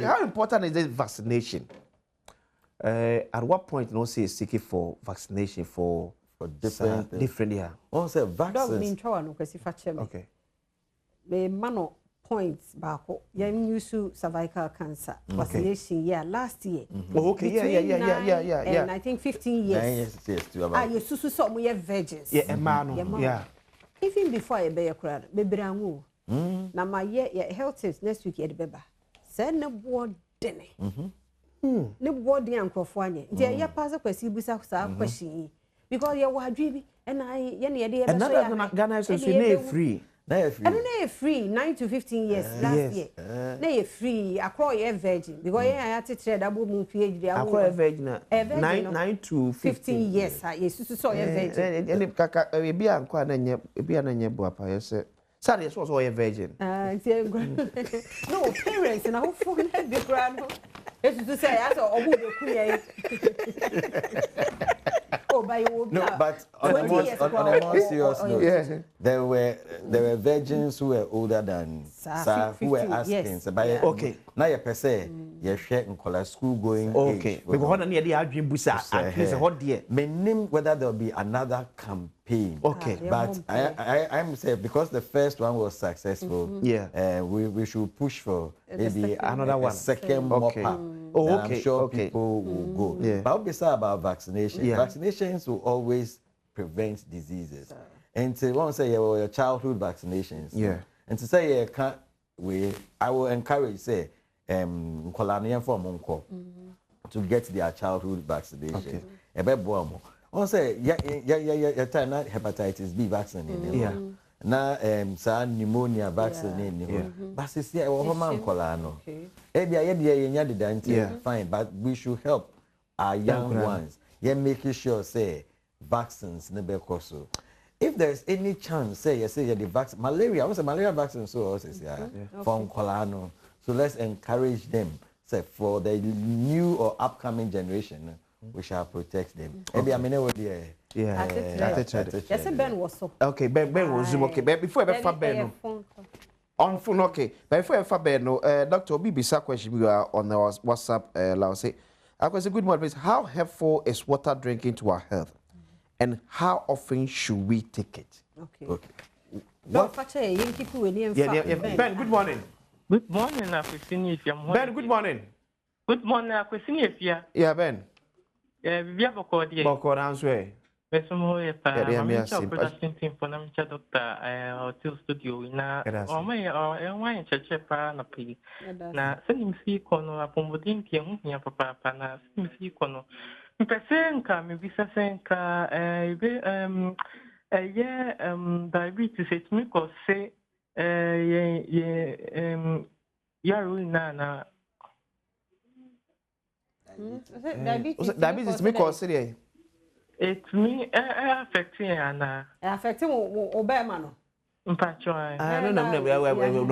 How important is this vaccination? At what point you know say seeking for vaccination for different yeah.
On say vaccines.
Okay.
The mano points back. Yen use cervical cancer vaccination year last year.
Oh, okay. Yeah.
And I think 15 years.
Yes.
You susu some we virgins.
Yeah, man. Yeah.
Even before I bear crowd, baby rangu. Na my year health tips next week at beba. Send no board dene. No board the uncle for any. Dear, ya pass a question question. Because you were dreaming, and
another Ghana is free.
I don't free 9 to 15 years last year. Nay free. I call you virgin because I had to trade double moon PhD. I call
virgin 9 to 15
years. Yes, so saw a virgin.
And if Kaka be unquite and be an buapa, yes. Sorry, was all a virgin.
No parents and I hope for the grand. It's to say, I saw
no, but on a more serious note, there were virgins who were older than Sir who were asking. Yes.
Okay.
Now you per se, you share in college school going.
Okay. Because one near the dream busa at least a hot dear.
May name whether there will be another campaign.
Okay.
But I'm saying because the first one was successful. We should push for maybe another one, second more. I'm sure people will go. But I'll be sad about vaccination. Vaccinations will always prevent diseases. And to want to say your childhood vaccinations. And to say I will encourage say to get their childhood vaccination. I say hepatitis B vaccine. Na pneumonia vaccine but see I will fine, but we should help our young ones. Making sure say vaccines never cost. if there's any chance, say the vaccine, malaria, what's a malaria vaccine? So also from Colano. So let's encourage them. Say for the new or upcoming generation, we shall protect them. Maybe I mean,
yes, Ben was so.
Okay, Ben was Zoom. Okay, but before I have Ben on phone, okay, but before I have Ben, Dr. Obi Bisa question you are on the WhatsApp. Lao say, I was a good morning. How helpful is water drinking to our health, and how often should we take it?
Okay. What? Ben,
good morning.
Good morning, Akwesini.
Ben, good morning.
Good morning, Akwesini.
Yeah, Ben.
We have a call here.
Boko answer.
Personally, I'm production team for them, doctor, hotel studio. Now, or my wine church, na pay. Now, sending see corner upon within Kim, near Papa, Pana, see corner. Mpensenka, maybe Sasenka, diabetes, it's me, cause say, Yaruna.
Diabetes me cause it.
It's me affecting Anna.
Affecting Obama.
No,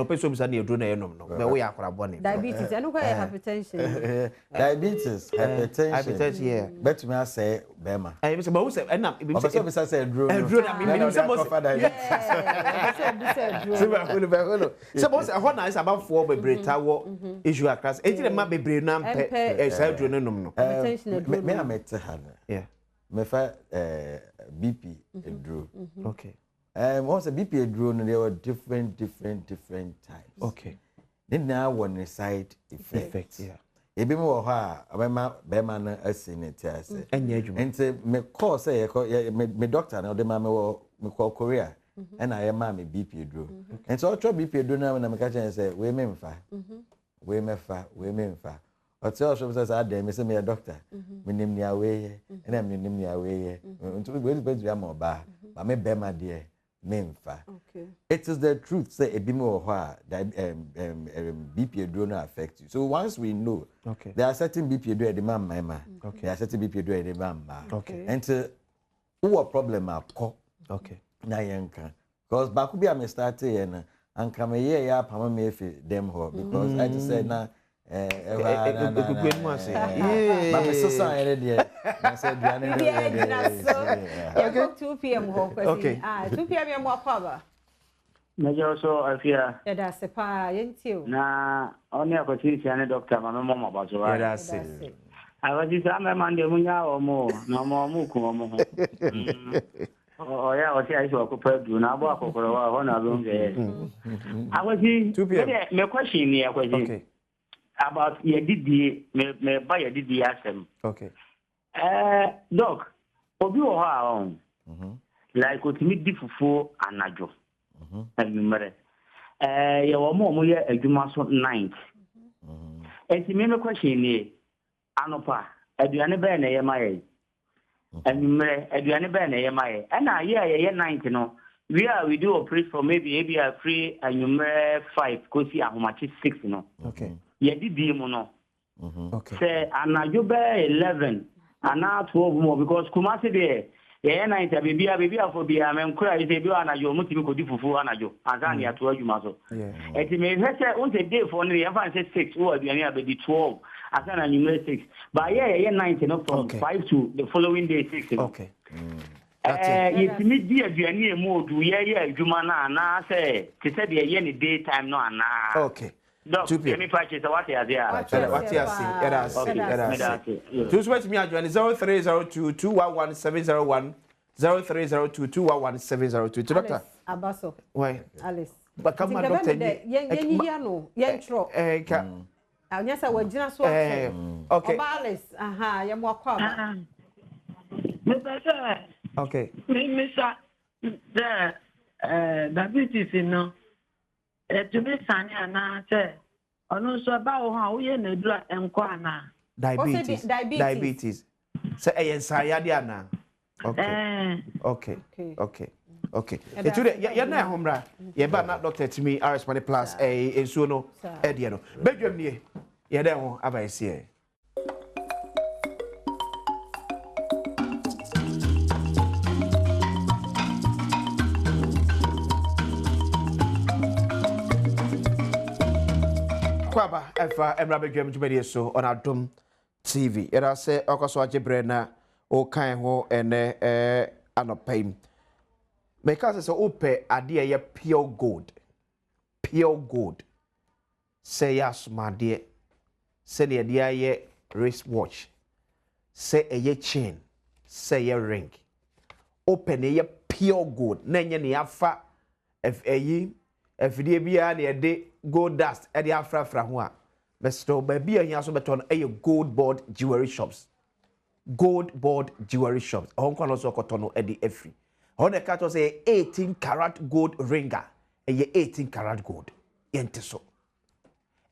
person is near doing no. We are for a bonnet.
Diabetes, I know hypertension.
Diabetes, hypertension, yeah. But me I say, Bema.
I was about to say, and now,
if I say, Drew,
suppose a hot nice about 4 by tower issue across 18 might be brave now.
Me I met her.
Yeah.
Me fa BP Drew.
Okay.
Once a BP drone, there were different types.
Okay.
Then now one side effects.
Yeah.
A bit more ha, Bema as in it. And say, me call say, me doctor now, the mamma me call Korea, and I am mammy BP drone. And so I try BP drone now, and I'm catching and say, we men fa, we men fa. Or tell us, I damn, me say me a doctor. Me name me away, and I'm name me away. Until we will be more bar, but me Bema dear. Memfa. Okay. It is the truth. Say a bit more that BP drone affect you. So once we know, okay, there are certain BP drone the man, okay, there are certain BP drone the man, okay, and who a problem are okay. Na yanka because back be am start and come here ya pama me fi them ho because I just said na but me so sorry there. I said
okay. 2 p.m. Okay. 2 p.m. you more power.
Major so afia.
Yeah, that's a pa yentio.
Na only a question doctor mama mama about so.
Yeah, that's it.
I was just am man de munya o mo na mo mu ko mo. Oh yeah, o ti ai so ko padu na bo akokoro wa ho na lo nge. I was 2 p.m. Me question here question. Okay. About your DD, me buy your DD asem.
Okay.
Doc, obi o ha on. Like o timi di fufu anajo. Numere. Ye wo mo ye adwuma so night. Enti me question ni anopa, aduane be na ye maye. Numere, aduane be na ye maye. Na ye night no. We do operate for maybe a free numere 5 go see ahomachi 6 no.
Okay.
Ye did no.
Okay.
Say anajo be 11 ana 12 more because Kumasi there. Ye night baby for be am kura is be anajo mutimi ko di fufu anajo. Azan ya to adwuma so.
Yeah.
Eti me say on the day for no fan say 6 o aduane abedi 12. Azan na number 6. But ye night no from 5 to the following day 6.
Okay.
Yetimi di aduane e mo du ye adwuma na say te say the ye ni daytime no ana.
Okay.
Doc, let me purchase what you are there.
What you are seeing. To switch me at 0302 211 701 0302 211 702. Doctor.
Abaso.
Why?
Alice.
But come on, doctor.
Yentro. Anyasa wajina so.
Okay.
Alice. Aha, ya mwakwa.
Okay.
Mr. The diabetes no. To be sunny and I say, ono so about how we na dura enko ana.
Diabetes. Say sayadi ana. Okay. Etude ya na homra. Ye ba na doctor to me RS Money Plus ensuo no e de no. Bedwam nie. Ye de ho abaisi Akwaba efa emrabedwam djumedi so on Adom TV. Era se okoso ajebre na o kan ho ene anopaim. Because so ope ade ye pure gold. Pure gold. Say yes my dear. Say the idea ye wristwatch. Say a chain. Say ye ring. Open ye pure gold. Nenye ni afa efidie bia na de gold dust e de afrafra ho a besto ba bia hia so beton e gold board jewelry shops. Gold board jewelry shops. Hon kwa no so kotono e de afri. Hon e ka to say 18 karat gold ringer. E 18 karat gold. Yente so.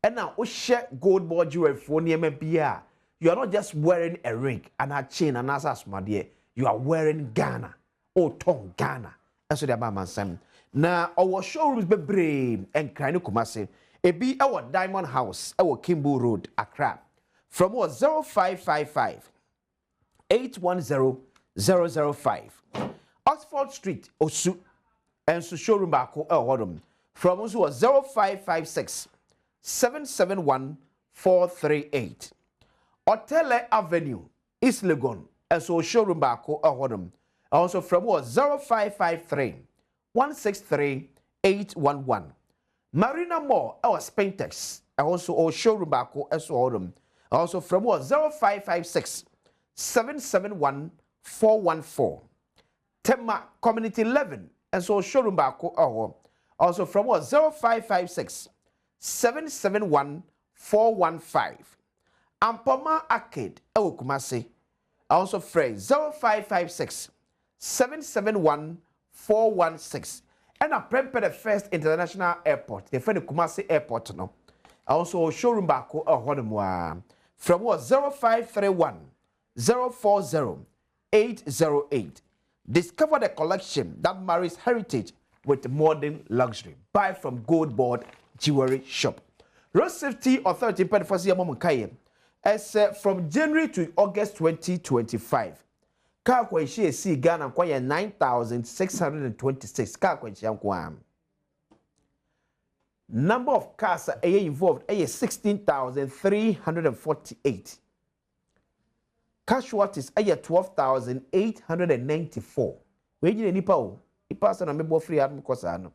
And now we share gold board jewelry for niema bia. You are not just wearing a ring and a chain and as asmade. You are wearing Ghana. Oh, Tom Ghana. That's what the Bama Sam. Now, our showrooms be brave and Krano Kumasi. It be our Diamond House, our Kimbo Road, Accra. From our 0555 810 005. Oxford Street, Osu, and so showroom back from us was 0556 771 438. Otele Avenue, East Legon, and so showroom back also from what 0553 163 811. Marina Mall, our Spentex, also our showroom back also from what 0556 771 414. Tema Community 11, and so showroom back also from what 0556 771 415. Ampoma Arcade, Kumasi, also phrase 0556 771 416. And I prepare the first international airport, the friend Kumasi Airport, no. Also showroom back from what 0531 040 808. Discover the collection that marries heritage with modern luxury. Buy from Gold Board Jewelry Shop. Road Safety Authority as from January to August 2025. Car kwenshi see Ghana kwaya 9,626 car kwenshi yankwam. Number of cars involved 16,348. Casualties 12,894. We need nipa o. Nipa sa na mebo free adam kosa no.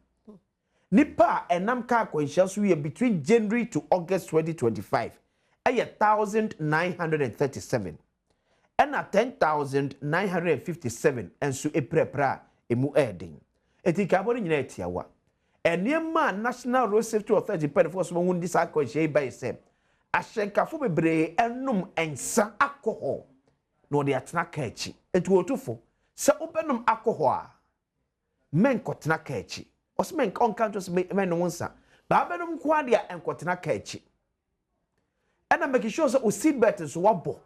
Nipa enam car kwenshi so between January to August 2025. 1,937. And 10,957 and so eprepra emu edin. Etikaboni nyina etiawa. Eniema National Road Safety Authority for so won this akwanhye by se. Ahyenkafo bebre enum ensa alcohol. No de atena ka echi. Etu otufo se obenum alcohol a men kotena ka echi. Osmen onkanto se men no nsa. Ba benum kwa de enkotena ka echi. And I make sure so seat belt so wabo.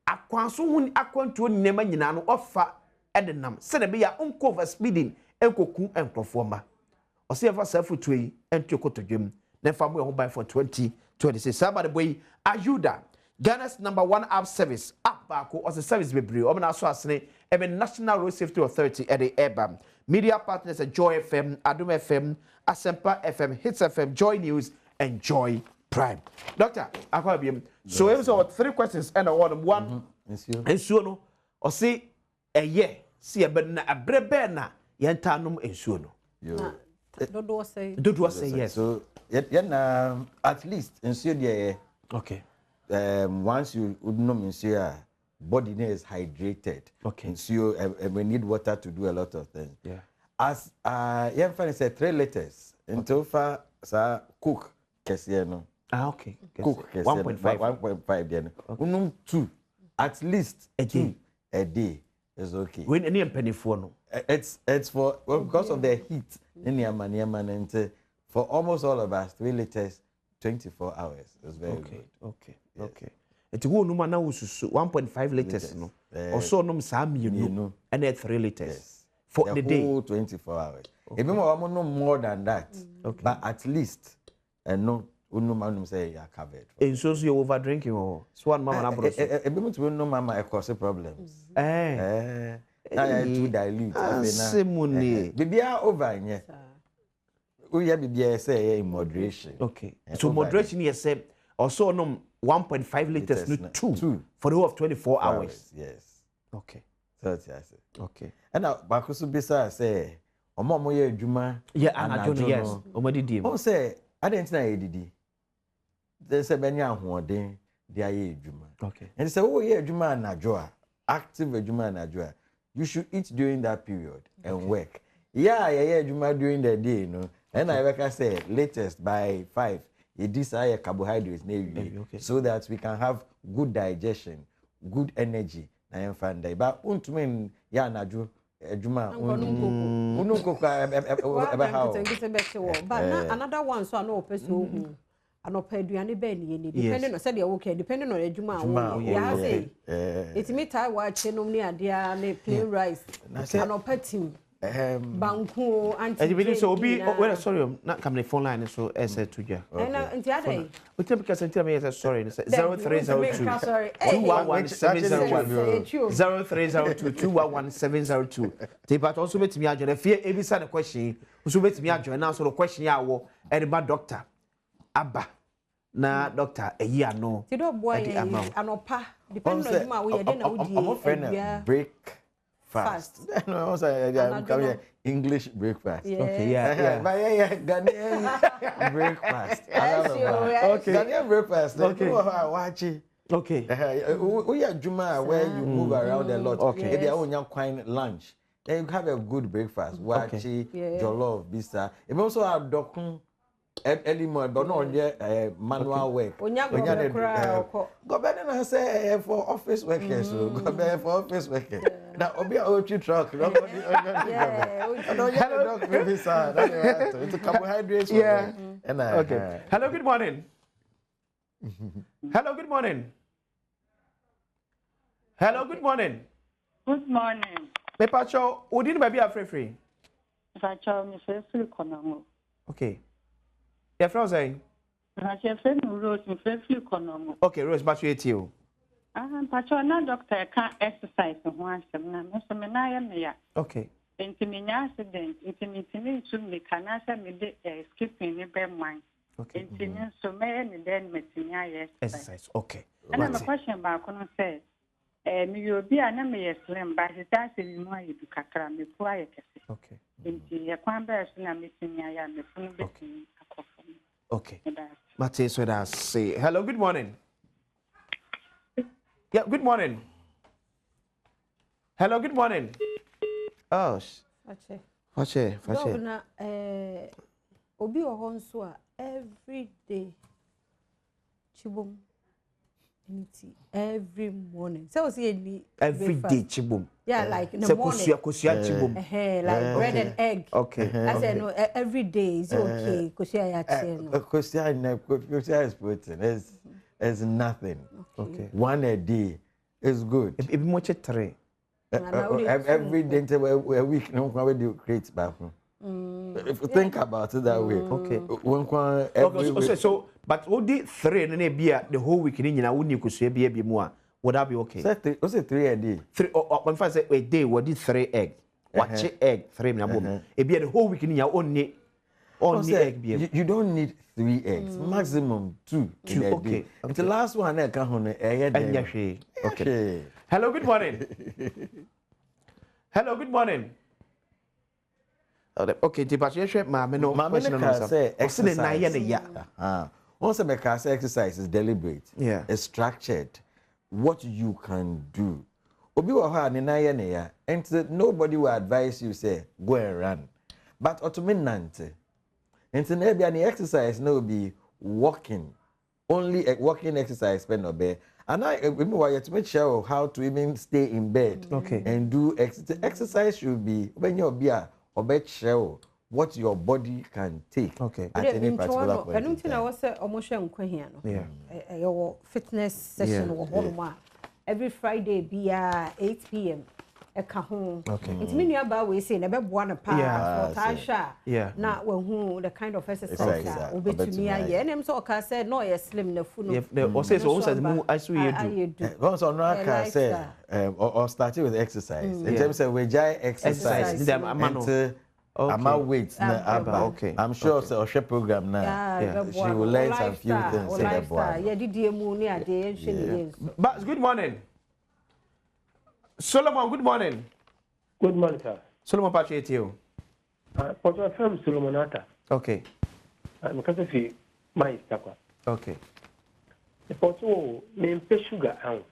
Akwanso hun akwantuo nyema nyina no ofa edenam. Se de be ya unko over speeding enkoku enkrofo ma. Ose ever self-to yi entokotodwem. Na fa mo ho buy for 2026. Somebody boy Ayuda. Ghana's #1 app service. App baako or service bebre. O na so asene ebe National Road Safety Authority e de EBAM. Media partners at Joy FM, Adom FM, Asempa FM, Hits FM, Joy News and Joy Prime. Doctor, so we have 3 questions and one. And so no, or say a year, see a brebe na yantanum and so no.
Don't say
yes. So at least in Syria,
okay.
Once you would know in Syria, body is hydrated.
Okay.
And so we need water to do a lot of things.
Yeah.
As young fan said 3 liters until far cook kesiano.
Okay.
Cook 1.5 then. Unum 2 at least a day is okay.
When any penny for no.
It's for because of the heat in the and for almost all of us 3 liters 24 hours. It's very good.
Okay. Yes. Okay. It go no na ususu 1.5 liters no. Also no sam you and 3 liters.
Yes.
For the day
24 hours. Even no more than that.
Okay.
But at least no man say you are covered.
And so you over drinking or swan mama na bro.
No mama it cause problems. Too dilute.
Simone.
Baby are over here. we have be say in moderation.
Okay. So moderation is say also no 1.5 liters no 2 for the whole of 24 hours.
Yes.
Okay.
That's I say.
Okay.
And now bakoso bisa say omo ye adwuma
anajo yes. Omadi di.
O say I didn't na edidi. There say benya ahoden dia ye adwuma.
Okay.
And say wo ye adwuma anajo a active adwuma anajo a you should eat during that period and work. Yeah, adwuma during the day, you know. And I like I say latest by 5 you desire carbohydrates so that we can have good digestion, good energy. I am fine day. But untumen ya naju ejuma
but another one so I know person aduane be ni depending on said you okay depending on ejuma ya say it me tie watch no ni ade na plain rice anopatim banku anti
so obi wait sorry na come the phone line so say tuja
and ade
we tell because tell me sorry 0302 211702 0302 211702 they but also met me agent fear ebisa the question so met me agent now so the question ya wo anybody doctor Abba na doctor eyi ano
ti do boy anopa depending on ejuma we dey na
udi break fast. No, also I'm coming English breakfast.
Okay, yeah.
But yeah, Ghanaian breakfast. Okay. Ghanaian breakfast. Okay.
Okay.
We are Juma where you move around a lot.
Okay.
They are only quite lunch. Then you have a good breakfast. Wachi, jollof, bisa. You also have dokun. Early morning, but not manual work.
Go
better than say for office workers. Go better for office workers. Now, Obi a OT truck. No, hello, baby, sir. It's a carbohydrates.
Yeah. Okay. Hello, good morning. Hello, good morning. Hello, good morning.
Good morning.
Me pacho, udin baby free.
Pacho, me say free konomo.
Okay. Your friend saying?
Your friend Rose, me say free konomo.
Okay, Rose, but you eat you.
Pacho, na doctor can't exercise no one na me so me na ya me ya.
Okay.
Enti me nya accident, enti me to me kana say me de skipping ni be man.
Okay.
Enti me so me ni den me tinya yes.
Exercise. Okay.
And my question ba kono say me yo bi ana me slim but it has me mo ayi du kakra me po ayi kese.
Okay.
Enti ya kwan ba so na me tinya ya me funu be tin akofo.
Okay. Mate, so that's say hello, good morning. Yeah, good morning. Hello, good morning. Oh, Fache.
Na obi ohonso a every day chibum every morning. So see
every day chibum.
Yeah, like in the morning.
Kosia chibum.
Like bread and egg.
Okay.
I said no every day is okay. Kosia ya no.
Kosia is protein. It's nothing.
Okay.
One a day is good.
If much 3.
Every day a week, no one will do create back. If you think about it that way.
Okay. So, but what did 3 and be the whole week in India? Wouldn't you could say be more? Would that be okay?
Say 3 a day.
3 or when I say a day, what did 3 egg? Watch egg 3 minutes. It be the whole week in India only egg.
You don't need 3 eggs, maximum 2 in a day. The last one I can
okay. Hello, good morning. Hello, good morning. Okay, the patient, ma'am, no,
say exercise. Once I make exercise is deliberate.
Yeah,
it's structured. What you can do. Obi wa ha ni na ye ne ya. And nobody will advise you say go and run. But automatically and so maybe any exercise no be walking. Only a walking exercise pen or bear. And I remember you to make sure how to even stay in bed.
Okay.
And do exercise. Exercise should be when you're beer or bed show what your body can take.
Okay.
At any particular point.
I don't think I was almost here.
Yeah.
Your fitness session every Friday be 8 p.m.
Okay.
It's me about we say never one pa
yeah.
Now when the kind of exercise that will be to me and I'm so I said no yes slim the food.
Or say so says move as we do.
Once on I say or starting with exercise. In terms of we exercise. Ama wait
okay.
I'm sure it's a program now. She will learn some few things.
But good morning. Solomon, good morning.
Good morning, sir.
Solomon Patrick you.
For your firm, Solomonata.
Okay.
I'm going to see my stakwa.
Okay.
The photo name Sugar out.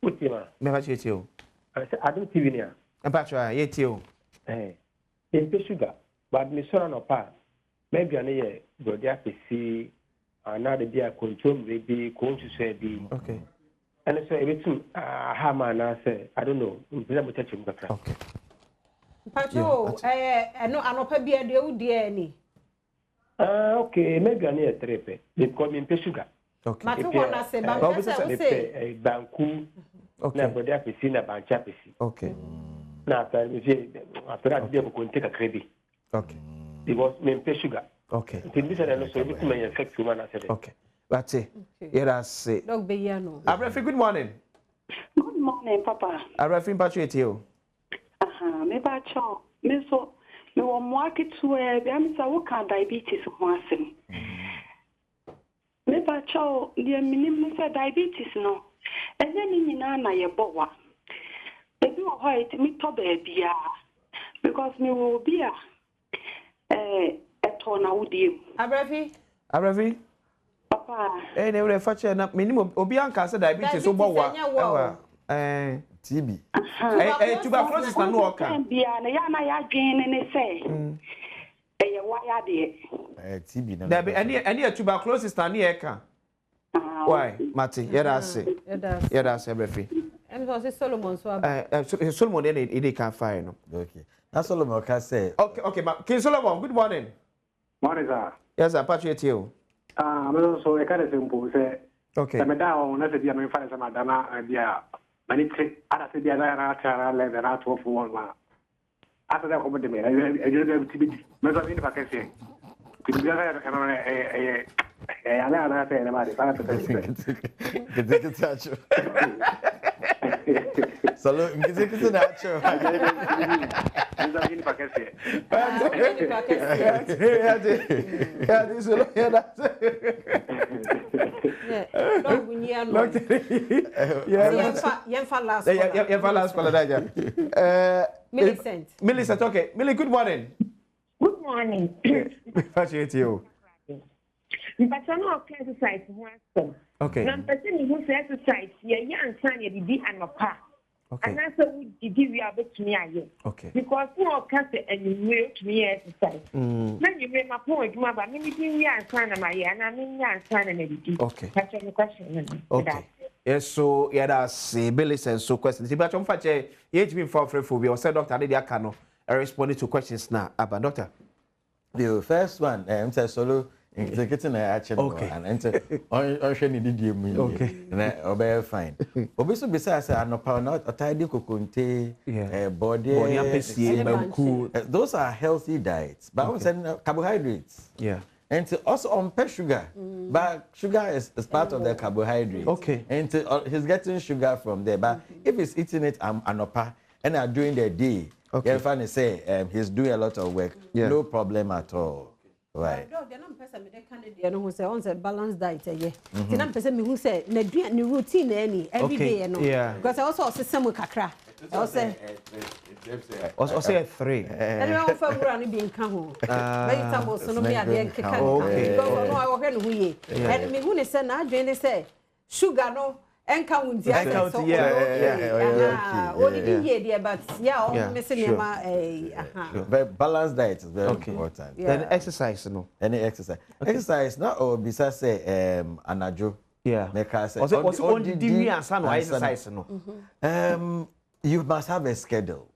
What you are?
Me Patrick you.
I said, Adom TV near.
Patrick, yet you.
Name Sugar, but Miss Son of Pa. Maybe I need a brother to see another day. Control maybe going to say be.
Okay.
And so everything, Hammer and I say, I don't know.
Okay.
Pacho, I know I'm not be a dear any.
Okay, maybe I need a trepe. They call me Sugar.
Okay.
Matuna say,
Banku, okay. Brother to see a bank chapisi.
Okay.
Now, after that, they will take a credit.
Okay.
It was me Sugar.
Okay.
This is everything may affect you, man. I said,
okay. That's it. Yeah, that's it.
Dog Bayano.
Abrafi, good morning.
Good morning, Papa.
Abrafi, Patrick you.
Me bacho. Me so me wa market where I'm so what kind diabetes one sim. Me bacho, the minimum for diabetes no. And then in na ye bowa. Baby o hoit me to baby because me will be a tona udi.
Abrafi.
Papa.
They will fetch na minimum obi anka say diabetes so bowa.
TB.
Tuberculosis na no oka.
Bia na ya na ya dwen ne say. Why de.
TB na.
There be any tuberculosis na ne eka. Why? Mati, yeah that's it. Yeah that's everything.
I'm so Solomon so
Solomon they can find no.
Okay. That's Solomon can say.
Okay, but King Solomon, good morning.
Morning, sir.
Yes, I appreciate you.
I'm also a kind of simple say.
Okay.
I'm down on the I'm finding some Madonna idea. Many other city and I left and out of one. After that, over the mail, I just have to be measuring if I can say. Could be a
Salo, ngizikisi nacho.
Millicent, okay. Millie, good morning.
Good morning.
Appreciate you.
But I'm not exercise once.
Okay.
I'm person who exercise. Yeah, young son, you did and a pa.
Okay.
And that's what we did. We are to me again.
Okay.
Because no cancer and you will to me exercise. Then you made my point, but maybe young son of my and I mean young son and everything.
Okay.
That's any question.
Okay. Yes, so yeah, that's Millicent. So questions. But I'm fact, you been for phobia. Or said Doctor Lydia Kano responding to questions now. About Doctor.
The first one, I'm saying solo. Executing action and enter on shiny did me. Okay, obey fine. Obviously, besides, I know power not a tidy coconte, body, those are healthy diets, but I'm saying carbohydrates.
Yeah,
and also on pet sugar, but sugar is part of the carbohydrates.
Okay,
and he's getting sugar from there, but if he's eating it, anopa and are doing the day, okay, funny say he's doing a lot of work, no problem at all. Right.
You know, who say on a balanced diet, yeah. Then person who say the routine any every day, you know. Yeah. Because I also say some kakra. I
say 3.
And I offer running being come vegetables, so no me at the end. Okay. Because I know I who ye. And me who say na they say sugar no. Enka undia so yeah only here but yeah missing
very balanced diet is very important.
Then exercise no
any exercise not or besides say anajo make us
also on the answer no exercise no
you must have a schedule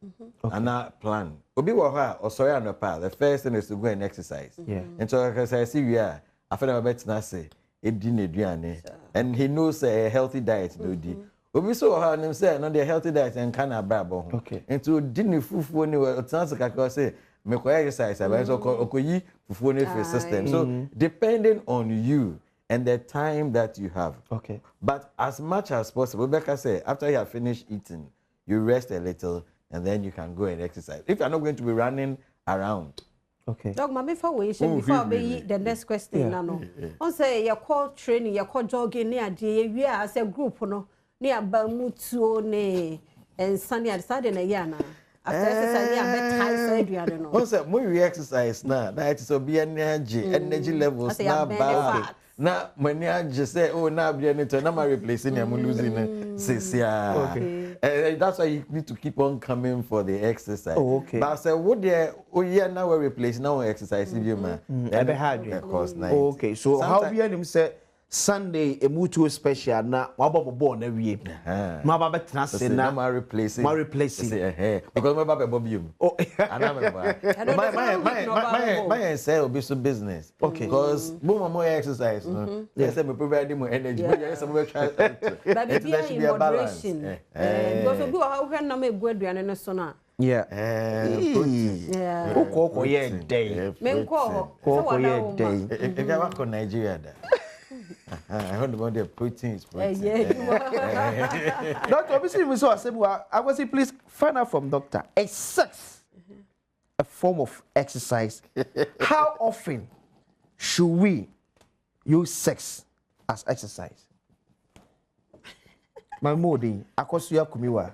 and a plan obi wo ha or sorry anopa the first thing is to go and exercise and so exercise we are after na betina say and he knows a healthy diet no di obi so how him say no the healthy diet and can abrabo
okay
into dini fufu ni o chance kaka say me ko exercise about so okoyi fufu ni for system so depending on you and the time that you have
okay
but as much as possible Becca say after you have finished eating you rest a little and then you can go and exercise. If you're not going to be running around.
Okay.
Dog, my before I the next question, no. On say you call training, you call jogging near the as a group, no, near Bamutu ne and Sunday and Saturday yana. After exercise, I don't know.
Once we exercise now, that is be energy levels now bad. Now when you just say, oh, now be anything, now I'm replacing, I'm losing. That's why you need to keep on coming for the exercise.
Oh, okay.
But I said, what there? Oh, yeah, now we're replacing, now we're exercising, you man.
Okay, so how be him say Sunday a mutual special na wababo born every ma baba trans na
ma replacing because my baba bobium.
Oh,
my say will be so business.
Okay,
because more exercise. They say me provide more energy. But yes, some work try.
But be in moderation. Because we how can na me go aduane no so na.
Yeah. Koko ye day.
Men ko
ye day.
If you work in Nigeria there. I heard about the protein.
Doctor, obviously, we saw I was saying, please find out from doctor. A sex, a form of exercise. How often should we use sex as exercise? My moody, Akosuya Kumiwa.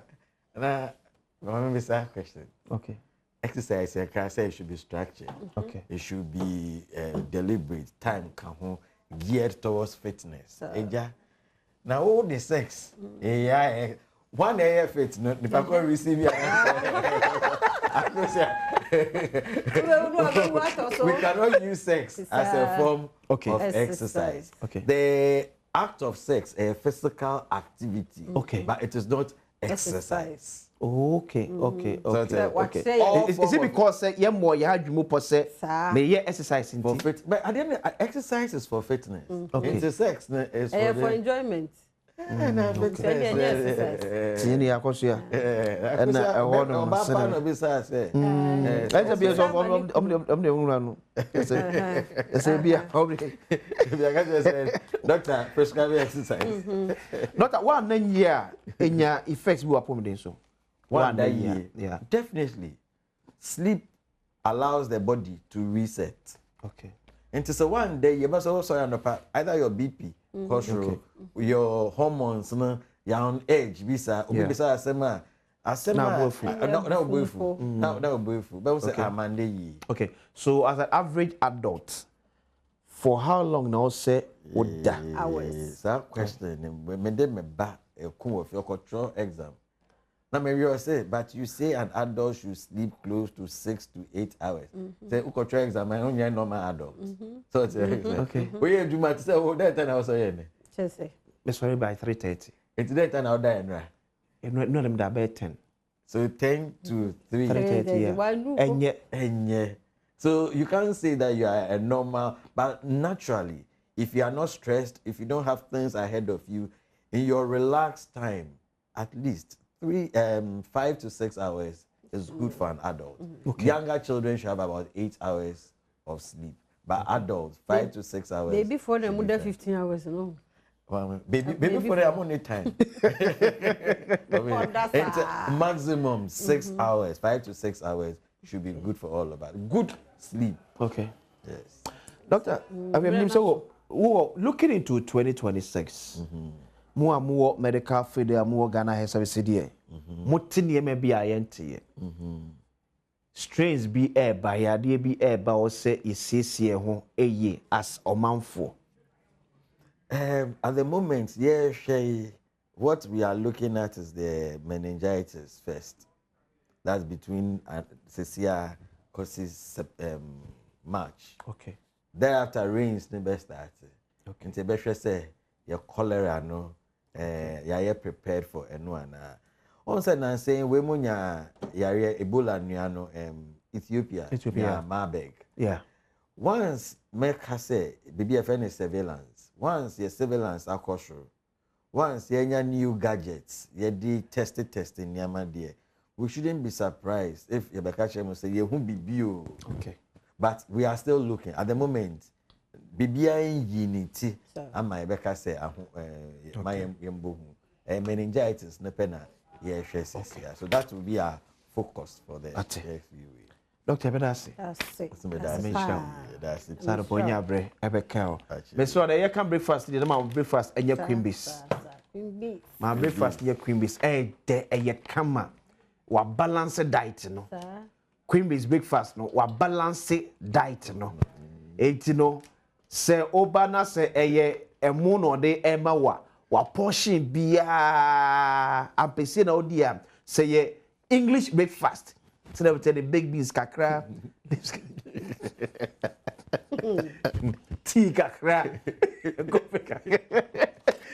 Remember this question.
Okay.
Exercise, I can say it should be structured.
Okay.
It should be deliberate. Time come home. Geared towards fitness. Now all the sex, one year fit. If I can receive it, we cannot use sex as a form of exercise.
Okay.
The act of sex is a physical activity.
Okay.
But it is not exercise.
Okay.
Is
it because you more you had you say may exercise
for fit? But at the end, exercise is for fitness.
Okay.
It's a sex is
for enjoyment.
Doctor, prescribe exercise.
Doctor, 1 year in your effects we are so.
1 year.
Yeah.
Definitely. Sleep allows the body to reset.
Okay.
And so 1 day you must also either your BP, cholesterol, your hormones, you're on edge, visa,
okay. So as an average adult, for how long now say would that
hours? That question, when they me back a cool of your control exam. Now maybe you say, but you say an adult should sleep close to 6 to 8 hours. Say, who control exam? I only normal adults. So it's
okay.
We do much. Say, oh, that time I was saying.
Just say.
Sorry, by 3:30.
It's that time I'll die, right?
No, them that by 10.
So 10 to
3:30.
Yeah. And yeah. So you can't say that you are a normal, but naturally, if you are not stressed, if you don't have things ahead of you, in your relaxed time, at least 5 to 6 hours is good for an adult. Okay. Younger children should have about 8 hours of sleep, but adults 5 to 6 hours.
Baby for them would have 15 hours, no.
Well, baby for them only time. It's maximum 6 hours, 5 to 6 hours should be good for all of us. Good sleep.
Okay.
Yes.
Doctor, I mean, so looking into 2026. More medical field, more Ghana has service there. Mutini maybe I enter. Strains be air by idea be air by or say is home a year as a month for.
At the moment, yeah, what we are looking at is the meningitis first. That's between Cecia causes March.
Okay.
Thereafter, rains never start. Okay. And the say your cholera no. You prepared for anyone. On said now saying we munya yare Ebola nuano Ethiopia Marburg.
Yeah.
Once make say BBFN is surveillance. Once your surveillance are cautious. Once your new gadgets, your testing yama dear. We shouldn't be surprised if your Bekachem say you won't be bio.
Okay.
But we are still looking at the moment. BBI unity, and my Becca say, my meningitis, nepena, yes, so that will be our focus for the next few weeks.
Dr. Bedasi.
That's it.
Sara Ponya Bre, Ebekao. Miss Rod, I can breakfast, the amount of breakfast and your queen bees. My breakfast, your queen bees, a kama. Wa balance diet, no. Queen bees breakfast, no. Wa balance diet, no. No. Say Obana say a moon or day Emma wa portion bia. I'm paying out there. Say English breakfast. So they will tell the big bees kakra. Tea kakra.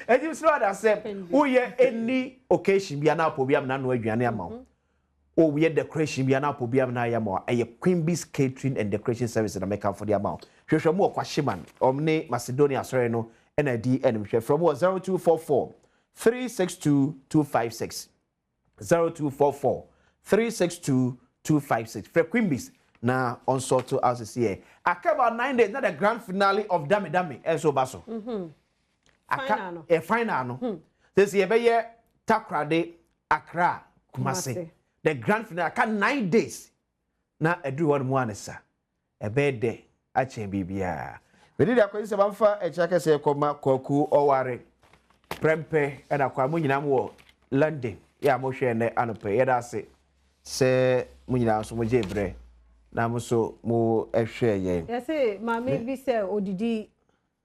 And you saw that said, oh yeah, any occasion be an apple be an annual amount. Oh, we had decoration be an apple be an ayamo. A Queen Bees catering and decoration service in America for the amount. Shosha more Kwashiman, Omne Macedonia Sereno, NID and from 0244 362 256 0244 362 256. For Queen Bees. Now on sort of as here. After about 9 days, not the grand finale of Dami Dami. Eso baso. Final. This year be Takrade Accra Kumasi. The grand finale. 9 days. Now everyone wanesa. A bed day. A chain bibia. We did a question about a check say koma koku oware prempe and a kwamunina mo London. Ya mo share ne anope. Yeda se munina so mo jebre. Na muso mo ehwe ye.
Yes, ma maybe say odidi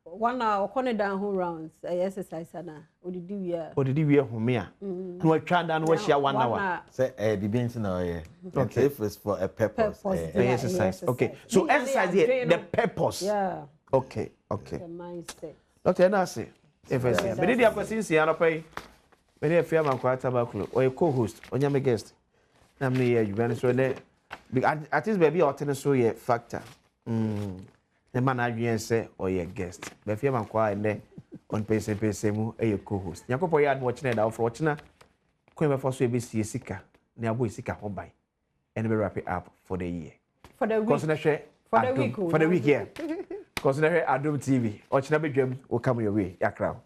1 hour corner down whole rounds exercise na odidi we home a no atwa dan no hia 1 hour
say bibi nti na ye. Okay, if it's for a purpose,
exercise. Okay, so exercise here the purpose.
Yeah.
Okay.
The mindset.
Okay, na say if I say me dey akwasi nsi anopai me dey afia man kwata bakulo or a co-host onya me guest na me here you be so ne at least baby or so ye factor. The man adwin say or ye guest. Be fie man kwa ene on Mpensenpensemu e co-host. Nyakopo ya watch na da for watch na ko be for so e be sie sika na abo sika ho bai. And be wrap it up for the year.
For the week.
For the week, yeah. Because Adom TV. Watch na be dwam will come your way. Yakra.